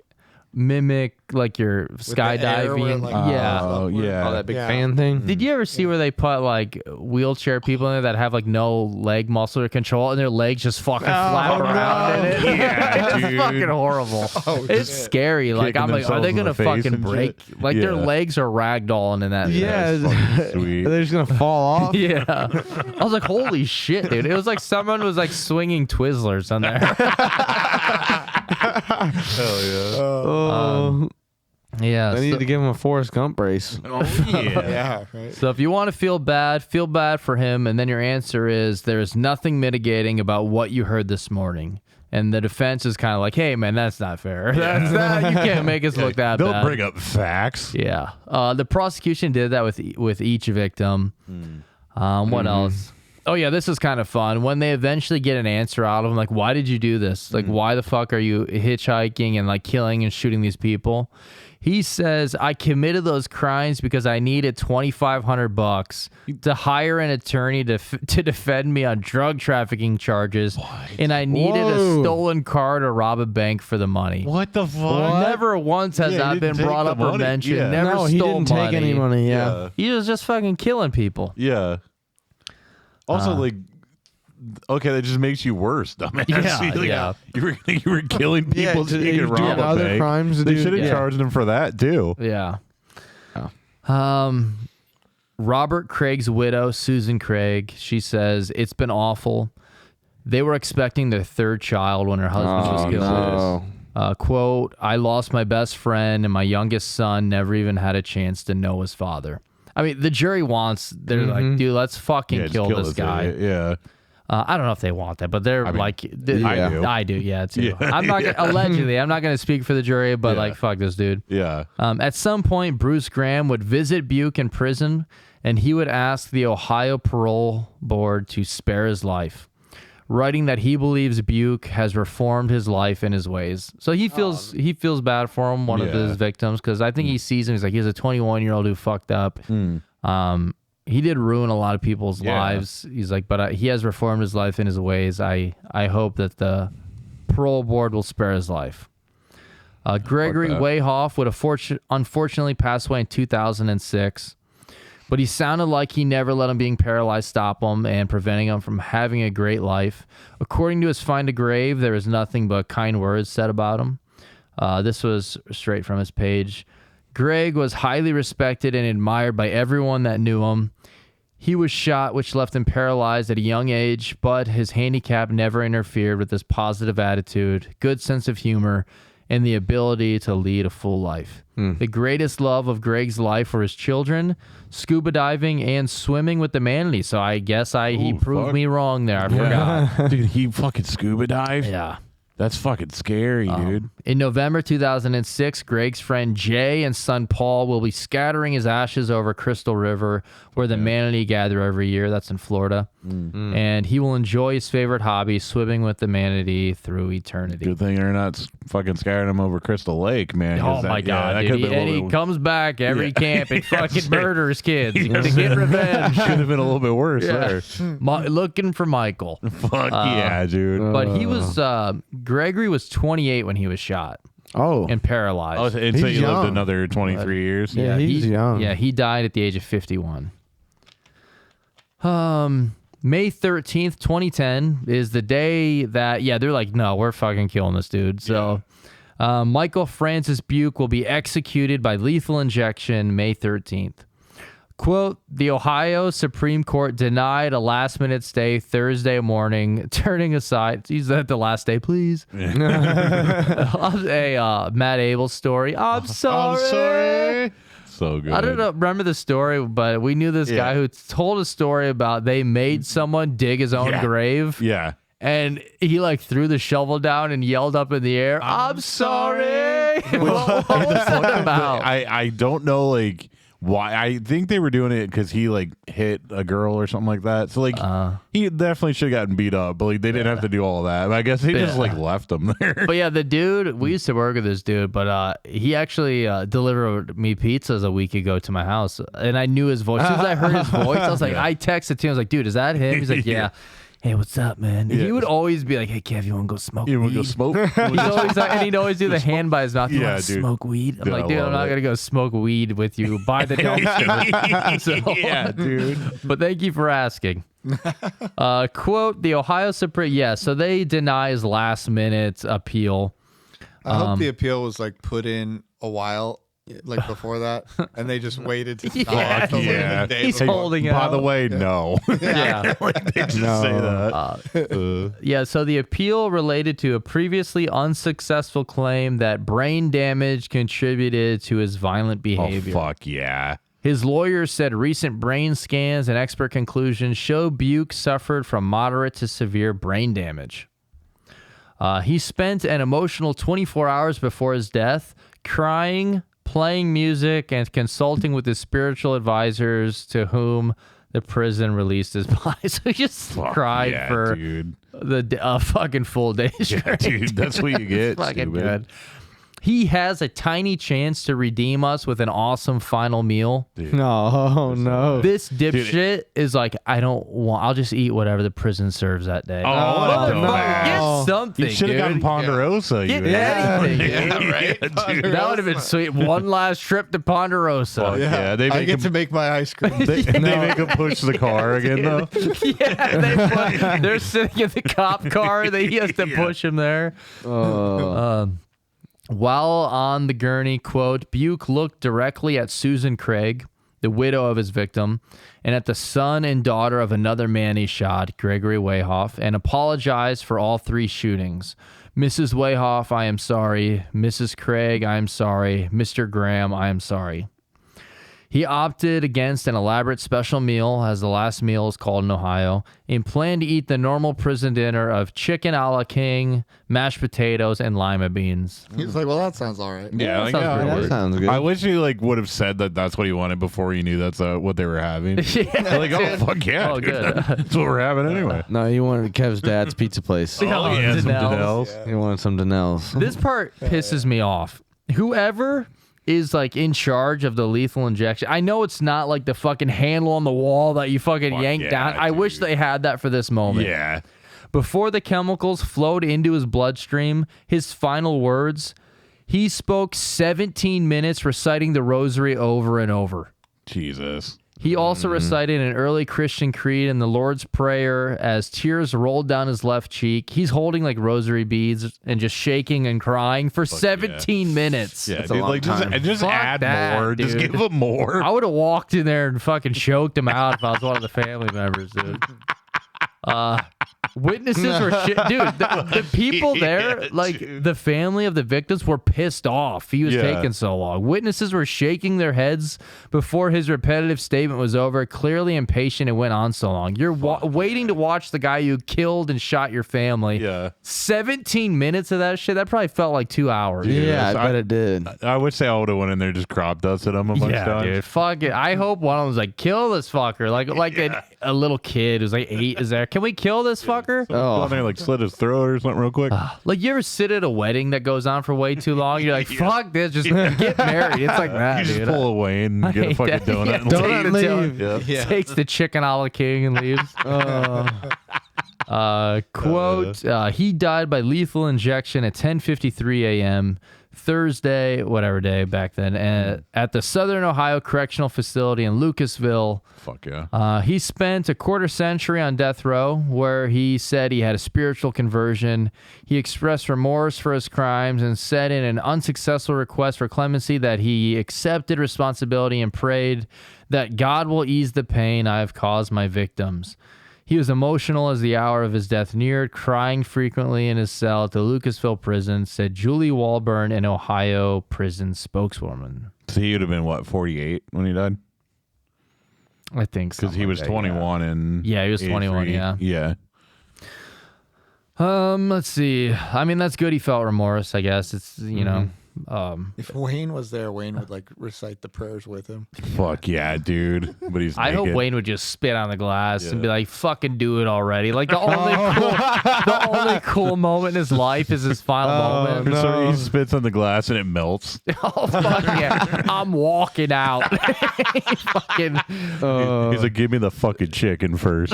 mimic like your skydiving? Yeah.
Oh, yeah.
Oh, that big fan thing.
Did you ever see where they put like wheelchair people in there that have like no leg muscle to control and their legs just fucking flap around in it?
Yeah,
It's
dude.
fucking horrible. It's scary. Like,
Kicking
I'm like, are they
themselves in
gonna
the face
fucking
and
break?
shit.
Like their
Yeah.
legs are ragdolling in that.
Yeah,
Fucking sweet.
they're just gonna fall off.
Yeah. I was like, holy shit, dude. It was like someone was like swinging Twizzlers on there.
Hell yeah.
Oh,
Yeah.
I need to give him a Forrest Gump brace.
Oh, yeah.
Yeah, right.
So if you want to feel bad for him, and then your answer is there is nothing mitigating about what you heard this morning. And the defense is kind of like, hey, man, that's not fair. That's not, you can't make us look that
They'll
bad.
bring up facts.
Yeah. The prosecution did that with each victim. What else? Oh, yeah, this is kind of fun. When they eventually get an answer out of them, like, why did you do this? Like, why the fuck are you hitchhiking and, like, killing and shooting these people? He says, I committed those crimes because I needed $2,500 to hire an attorney to defend me on drug trafficking charges, and I needed a stolen car to rob a bank for the money.
What the fuck?
Never once has
Yeah,
that
he
been
didn't take
brought
the
up or
money.
mentioned.
Yeah.
Never
No,
stole
he didn't take any money. Yeah.
Yeah.
He was just fucking killing people.
Yeah. Also, like, okay, that just makes you worse, dumbass.
Yeah,
Like,
yeah.
You were killing people so you could rob a
other
bank.
crimes.
They should have
Yeah.
charged him for that too.
Yeah. Robert Craig's widow, Susan Craig, she says, it's been awful. They were expecting their third child when her husband was killed.
No.
Quote, I lost my best friend and my youngest son never even had a chance to know his father. I mean, the jury wants, they're like, dude, let's fucking
Just
kill this guy.
idiot. Yeah.
I don't know if they want that, but they're
mean,
like,
I do.
I do, yeah, too.
Yeah.
I'm not gonna, allegedly, I'm not going to speak for the jury, but
Yeah.
like, fuck this dude.
Yeah.
At some point, Bruce Graham would visit Beuke in prison, and he would ask the Ohio Parole Board to spare his life, writing that he believes Beuke has reformed his life and his ways. So he feels bad for him, one of
Yeah.
his victims, because I think he sees him. He's like, he's a 21-year-old who fucked up. He did ruin a lot of people's
Yeah.
lives. He's like, but he has reformed his life and his ways. I hope that the parole board will spare his life. Gregory
that.
Wayhoff would unfortunately pass away in 2006, but he sounded like he never let him being paralyzed stop him and preventing him from having a great life. According to his Find a Grave, there is nothing but kind words said about him. This was straight from his page. Greg was highly respected and admired by everyone that knew him. He was shot, which left him paralyzed at a young age, but his handicap never interfered with his positive attitude, good sense of humor, and the ability to lead a full life. The greatest love of Greg's life were his children, scuba diving, and swimming with the manatee. So I guess he proved
fuck.
me wrong there. I forgot.
Dude, he fucking scuba dived?
Yeah.
That's fucking scary, dude.
In November 2006, Greg's friend Jay and son Paul will be scattering his ashes over Crystal River, where the manatee gather every year. That's in Florida. And he will enjoy his favorite hobby, swimming with the manatee through eternity.
Good thing they're not fucking scaring him over Crystal Lake, man.
Oh my God, dude. And he comes back every camp and fucking murders kids to get revenge.
Should have been a little bit worse there.
Looking for Michael.
Fuck yeah, dude.
But he was, Gregory was 28 when he was shot
Oh.
and paralyzed.
Oh, and so
He's
you lived
young.
another 23 years?
Yeah, he's young.
Yeah, he died at the age of 51. May 13th, 2010 is the day that, they're like, no, we're fucking killing this dude. So Michael Francis Beuke will be executed by lethal injection May 13th. Quote, the Ohio Supreme Court denied a last-minute stay Thursday morning, turning aside. Is that the last day, please? A Matt Abel story. I'm sorry.
So good.
I don't know, remember the story, but we knew this guy who told a story about they made someone dig his own grave.
Yeah.
And he like threw the shovel down and yelled up in the air, I'm sorry. What was that about?
I don't know, like, why. I think they were doing it because he like hit a girl or something like that. So like he definitely should have gotten beat up, but like they didn't have to do all of that. But I guess he just like left him there.
But yeah, the dude, we used to work with this dude, but he actually delivered me pizzas a week ago to my house, and I knew his voice. As soon as I heard his voice, I was like, I texted him. I was like, dude, is that him? He's like, yeah. Hey, what's up, man? He would always be like, hey, Kev, you want to go smoke
You want
weed?
to go smoke?
He's always like, and he'd always do the hand by his mouth. You want to
dude.
smoke weed? I'm
Dude,
like,
I
dude, I'm
love
not
it.
going to go smoke weed with you by the dumpster. So,
Yeah, dude.
But thank you for asking. Quote, the Ohio Supreme, so they deny his last minute appeal.
I hope the appeal was like put in a while, like before that, and they just waited to
Yeah.
the
Yeah.
day
He's
before.
holding
By
out.
the way, no.
Yeah.
Like, they just say that.
Yeah, so the appeal related to a previously unsuccessful claim that brain damage contributed to his violent
Oh,
behavior.
fuck yeah.
His lawyers said recent brain scans and expert conclusions show Beuke suffered from moderate to severe brain damage. He spent an emotional 24 hours before his death crying, playing music, and consulting with his spiritual advisors to whom the prison released his body. So he just cried
yeah,
for
dude.
the fucking full day straight.
Dude, that's what you get.
Fucking
Stupid.
good. He has a tiny chance to redeem us with an awesome final meal.
No, no.
This dipshit is like, I'll just eat whatever the prison serves that day.
Oh,
Motherfucker,
no.
get something,
You should have
dude.
gotten Ponderosa.
Get
you
anything, dude.
Yeah, right. Dude.
That would have been sweet. One last trip to Ponderosa.
Fuck yeah. They
I
make
get
him,
to make my ice cream.
they make him push the car again, though.
Yeah, they're sitting in the cop car. He has to push him there. While on the gurney, quote, Beuke looked directly at Susan Craig, the widow of his victim, and at the son and daughter of another man he shot, Gregory Wayhoff, and apologized for all three shootings. Mrs. Wayhoff, I am sorry. Mrs. Craig, I am sorry. Mr. Graham, I am sorry. He opted against an elaborate special meal, as the last meal is called in Ohio, and planned to eat the normal prison dinner of chicken a la king, mashed potatoes, and lima beans.
He's like, well, that sounds all right.
Yeah, like,
sounds
yeah,
pretty
that
That sounds good.
I wish he like would have said that that's what he wanted before he knew that's what they were having.
Yeah,
Like, oh fuck yeah,
Oh,
dude.
good.
That's what we're having anyway.
No, you wanted Kev's dad's pizza place.
Yeah.
Oh yeah, some
Danelle's.
Danelle's.
You wanted some Danelle's.
This part pisses me off. Whoever is like in charge of the lethal injection, I know it's not like the fucking handle on the wall that you fucking yank
yeah,
down. I wish
dude.
they had that for this moment.
Yeah.
Before the chemicals flowed into his bloodstream, his final words, he spoke 17 minutes reciting the rosary over and over.
Jesus.
He also recited an early Christian creed and the Lord's Prayer as tears rolled down his left cheek. He's holding like rosary beads and just shaking and crying for 17 minutes.
Yeah,
That's a
dude,
long
like
time.
just
Fuck
add
that,
more. Just
dude.
give him more.
I would have walked in there and fucking choked him out if I was one of the family members, dude. Witnesses were shit, dude. The people there, like the family of the victims, were pissed off. He was taking so long. Witnesses were shaking their heads before his repetitive statement was over, clearly impatient it went on so long. You're waiting to watch the guy who killed and shot your family.
Yeah.
17 minutes of that shit. That probably felt like 2 hours.
Yeah, I bet it did.
I would say I would have went in there and just crop dusted him a bunch of times.
Dude, fuck it. I hope one of them was like, kill this fucker. Like a little kid who's like 8 is there. Can we kill this fucker?
Go in there, like slit his throat or something real quick.
Like, you ever sit at a wedding that goes on for way too long? You're like, fuck this, just get married. It's like that,
You
dude.
just pull away and get a fucking
that.
donut and
Donut
leave.
leave.
Yeah.
Takes the chicken a la king and leaves. Quote, he died by lethal injection at 10:53 a.m. Thursday, whatever day back then, at the Southern Ohio Correctional Facility in Lucasville.
Fuck yeah.
He spent a quarter century on death row, where he said he had a spiritual conversion. He expressed remorse for his crimes and said in an unsuccessful request for clemency that he accepted responsibility and prayed that God will ease the pain I have caused my victims. He was emotional as the hour of his death neared, crying frequently in his cell at the Lucasville prison, said Julie Walburn, an Ohio prison spokeswoman.
So he would have been, what, 48 when he died?
I think so.
Because he was 21 and
Yeah, he was 21, yeah.
Yeah.
Let's see. I mean, that's good. He felt remorse, I guess. It's, you know.
If Wayne was there, Wayne would like recite the prayers with him.
Fuck yeah, dude. But he's
I hope
naked.
Wayne would just spit on the glass and be like, fucking do it already. Like, the only cool moment in his life is his final moment.
So he spits on the glass and it melts.
Oh, fuck yeah. I'm walking out. Fucking
He's like, give me the fucking chicken first.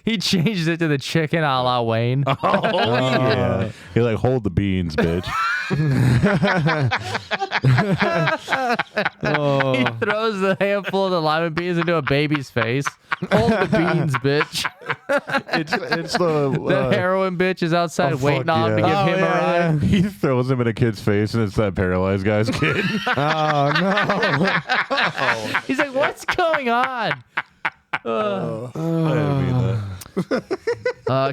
he changed it to the chicken a la Wayne.
Yeah. He like, hold the beans, bitch.
He throws the handful of the lima beans into a baby's face. Hold the beans, bitch.
It's the
That heroin bitch is outside
fuck
waiting on to give
yeah.
him a ride.
He throws him in a kid's face and it's that paralyzed guy's kid.
He's like, what's going on?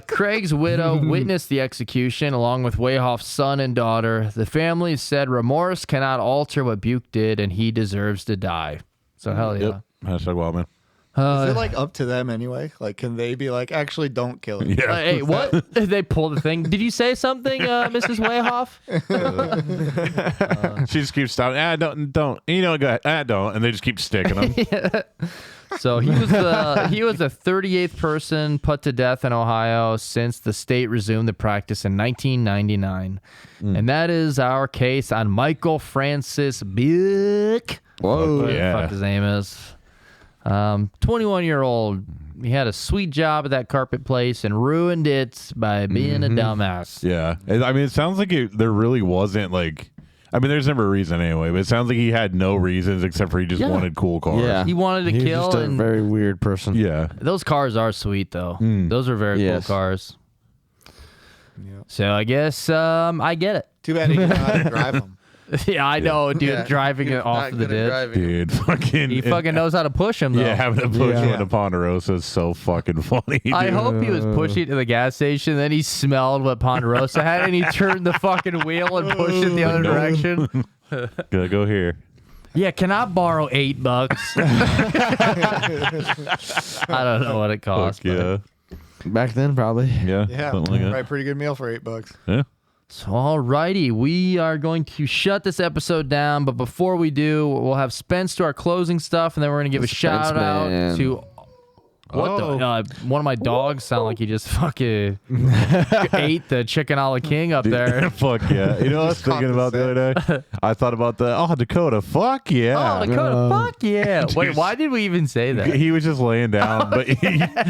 Craig's widow witnessed the execution along with Wayhoff's son and daughter. The family said remorse cannot alter what Beuke did and he deserves to die. So hell yeah.
Yep. Hashtag wildman.
Is it like up to them anyway? Like, can they be like, actually, don't kill him?
Yeah.
Hey, what? They pulled the thing. Did you say something, Mrs. Wayhoff?
She just keeps stopping. Don't. You know, go ahead. Don't. And they just keep sticking them.
So he was the 38th person put to death in Ohio since the state resumed the practice in 1999. And that is our case on Michael Francis Beuke.
Whoa.
What the
Yeah.
fuck his name is. 21-year-old. He had a sweet job at that carpet place and ruined it by being a dumbass.
Yeah. I mean, it sounds like there really wasn't like. I mean, there's never a reason anyway, but it sounds like he had no reasons except for he just wanted cool cars.
Yeah.
He wanted to
He's
kill.
just a
And
very weird person.
Yeah.
those cars are sweet, though. Those are very
Yes.
cool cars.
Yeah.
So I guess I get it.
Too bad he didn't know how to drive them.
Yeah, I know, dude.
Yeah.
Driving
He
it
was
off
not
of the
good at
ditch.
driving 'em.
Dude, fucking.
He fucking knows how to push him, though.
Yeah, having to push
Yeah.
him into Ponderosa is so fucking funny. Dude.
I hope he was pushing it to the gas station, then he smelled what Ponderosa had, and he turned the fucking wheel and pushed it the other
Nope.
direction.
Gotta go here.
Yeah, can I borrow $8? I don't know what it costs.
Fuck yeah.
Back then, probably.
Yeah.
Yeah,
Something like that.
right. Pretty good meal for $8.
Yeah.
So, alrighty, we are going to shut this episode down, but before we do, we'll have Spence do our closing stuff, and then we're going to give a
Spence
shout out
man.
to one of my dogs sound like he just fucking ate the chicken a la king up there.
Fuck yeah. You know what I was thinking about the other day? I thought about Dakota. Fuck yeah.
Oh, Dakota, fuck yeah. Wait, why did we even say that?
He was just laying down, but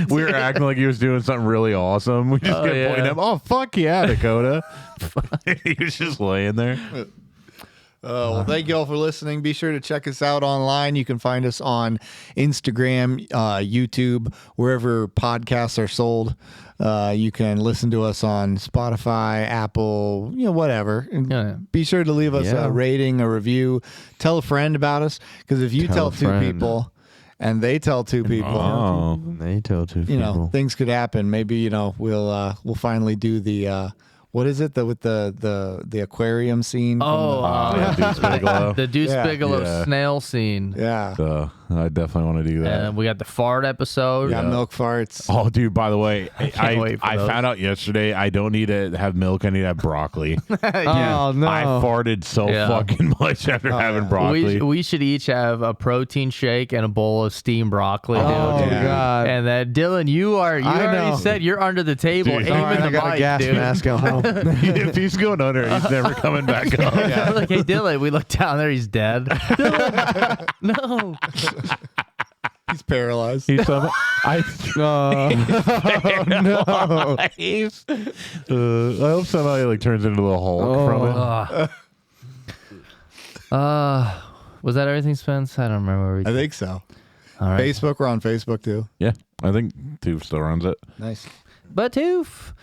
we were acting like he was doing something really awesome. We just kept
yeah.
pointing at him. Oh, fuck yeah, Dakota. He was just laying there.
Well, thank you all for listening. Be sure to check us out online. You can find us on Instagram, YouTube, wherever podcasts are sold. You can listen to us on Spotify, Apple, whatever. And
Yeah.
be sure to leave us
Yeah.
a rating, a review. Tell a friend about us, because if you tell
a
two
friend.
people and they tell two people.
Oh,
They tell two
You
people.
know, things could happen. Maybe we'll finally do the what is it with the aquarium scene?
Oh,
Deuce Bigelow.
the Deuce
Yeah.
Bigelow
Yeah.
snail scene.
Yeah.
I definitely want to do that.
And we got the fart episode.
Yeah, milk farts.
Oh, dude, by the way,
can't wait for
I
those.
found out yesterday I don't need to have milk. I need to have broccoli.
Oh no!
I farted so
Yeah.
fucking much after having broccoli.
We should each have a protein shake and a bowl of steamed broccoli.
Oh
dude.
yeah.
God!
And then Dylan, you already
know.
said you're under the table
Dude.
aiming
All right,
the
I got
mic,
a gas
dude.
mask at home.
If he's going under, he's never coming back up.
I'm like, hey Dylan, we look down there, he's dead. Dylan, no.
He's paralyzed.
He's some, I
No.
I hope somehow he like turns into the Hulk from it.
Was that everything, Spence? I don't remember. Where we
I think so.
All right.
Facebook, we're on Facebook too.
Yeah, I think Toof still runs it.
Nice.
But Toof.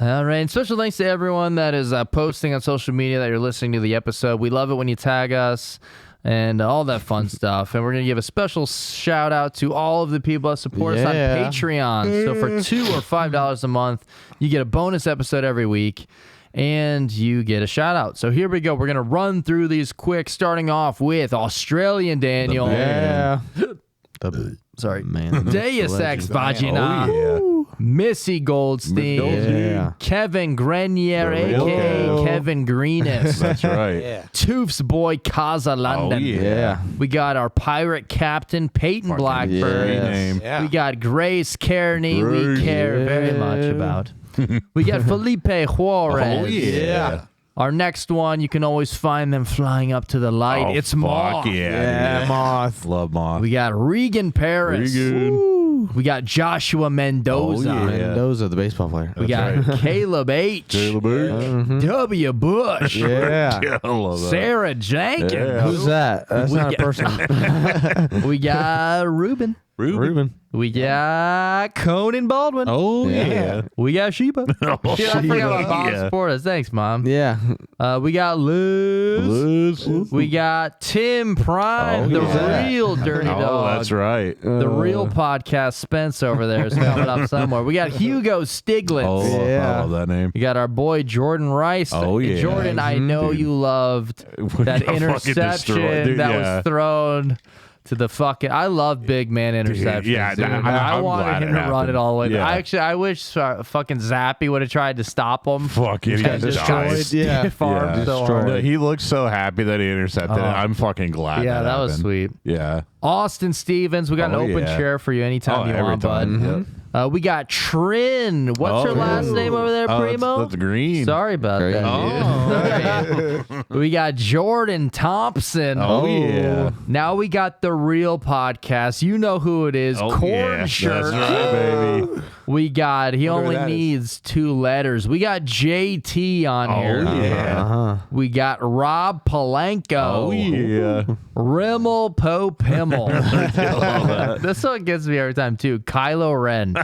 All right. And special thanks to everyone that is posting on social media that you're listening to the episode. We love it when you tag us and all that fun stuff. And we're going to give a special shout out to all of the people that support us on
Yeah.
Patreon. So for $2 or $5 a month, you get a bonus episode every week and you get a shout out. So here we go. We're going to run through these quick, starting off with Australian Daniel.
Yeah.
Sorry.
Man.
Deus Ex Vagina.
Oh
Missy Goldstein.
Yeah.
Kevin Grenier,
The real
a.k.a.
Kev.
Kevin Greenis.
That's right.
Toof's boy, Kaza London.
Oh, yeah.
Yeah.
We got our pirate captain, Peyton
Fucking
Blackburn.
great name.
Yeah.
We got Grace Kearney, we
Grace.
care very much about. We got Felipe Juarez.
Oh yeah.
Our next one, you can always find them flying up to the light.
Oh,
It's
fuck
Moth.
Yeah,
dude.
Moth.
Love Moth.
We got Regan Paris.
Regan.
Woo. We got Joshua Mendoza.
Oh, yeah.
Mendoza, the baseball player.
We got Caleb H.
Caleb H.
W. Bush.
Yeah.
Yeah, I love that.
Sarah Jenkins.
Yeah.
Who's that? That's
We
not a
got-
person.
We got Ruben.
Ruben.
We got Conan Baldwin.
Oh
Yeah.
yeah.
We got Sheba. Dude, I forgot about Bob
Yeah.
Sportas. Thanks, Mom.
Yeah.
We got Liz.
Liz.
We got Tim Prime,
Oh,
the
yeah.
real Dirty
Oh,
Dog.
that's right.
The real podcast Spence over there is coming up somewhere. We got Hugo Stiglitz.
Oh,
Yeah.
I love that name.
We got our boy Jordan Rice.
Oh, yeah.
Jordan, I know
Dude.
you loved
We
that
got fucking
interception
destroyed, dude,
that
yeah.
was thrown to the fucking. I love big man interceptions.
yeah,
dude.
I'm
wanted
glad
him
it
to run it
happened.
all the way.
Yeah.
I wish fucking Zappy would have tried to stop him.
Fuck it. He
And
got
destroyed.
destroyed.
Yeah.
Farmed
Yeah.
so
Destroyed.
hard.
No, he looked so happy that he intercepted it. I'm fucking glad.
Yeah, that was
happened.
sweet.
Yeah.
Austin Stevens, we got an
Oh,
open
yeah.
chair for you anytime you
every
want, bud.
time. Yep.
We got Trin. What's her last name over there, Primo?
That's green.
Sorry about
Green.
that. Dude. We got Jordan Thompson.
Oh, yeah.
Now we got the real podcast. You know who it is.
Oh,
Corn
yeah.
Shirt.
That's right, baby.
We got, he
Whatever
only
that is.
needs 2 letters. We got JT on
Oh,
here.
yeah.
Uh-huh.
We got Rob Palenko.
Oh, yeah.
Rimmel Pope Himmel. This one gets me every time, too. Kylo Ren.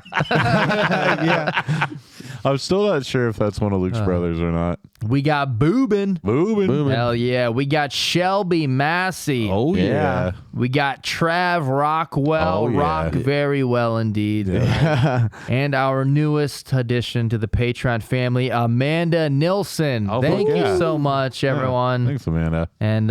I'm still not sure if that's one of Luke's brothers or not.
We got Boobin.
Boobin.
Hell yeah. We got Shelby Massey.
Oh, yeah.
We got Trav Rockwell.
Oh, yeah.
Rock very well indeed. And our newest addition to the Patreon family, Amanda Nilsson.
Oh,
Thank
fuck
you
yeah.
so much, everyone.
Thanks, Amanda.
And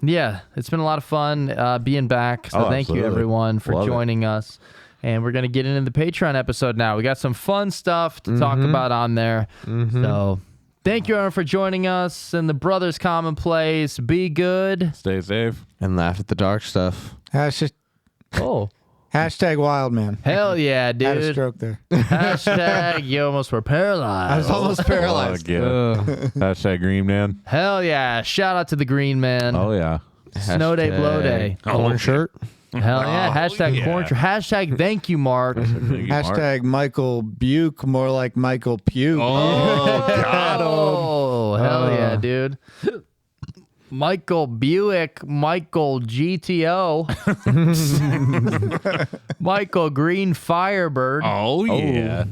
yeah, it's been a lot of fun being back. So
Oh,
thank you,
absolutely.
everyone, for
Love it.
joining us. And we're going to get into the Patreon episode now. We got some fun stuff to talk about on there. So thank you, everyone, for joining us in the Brothers Commonplace. Be good.
Stay safe.
And laugh at the dark stuff.
Oh,
Hashtag wildman.
hell yeah,
Had a
dude.
stroke there.
Hashtag you almost were
I
paralyzed.
was almost paralyzed.
Fuck yeah. Hashtag green man.
Hell yeah. Shout out to the Green Man.
Oh, yeah.
Snow day, blow day.
Corn shirt.
Hell yeah. Hashtag
yeah.
corn. Hashtag thank you, Mark.
Hashtag Michael Buke, more like Michael Puke.
Oh, God.
Oh, hell yeah, dude. Michael Buick, Michael GTO, Michael Green Firebird,
Oh yeah.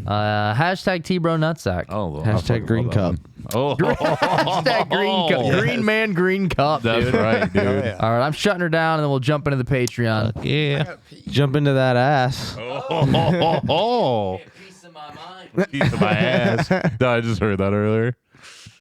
hashtag T-Bro Nutsack.
Oh,
Hashtag Green Cup.
Oh,
Hashtag Green Cup. Green Man Green Cup,
that's
dude.
right, dude.
All right, I'm shutting her down, and then we'll jump into the Patreon.
Yeah. Jump into that ass.
Oh,
Piece of my mind.
piece of my ass. No, I just heard that earlier.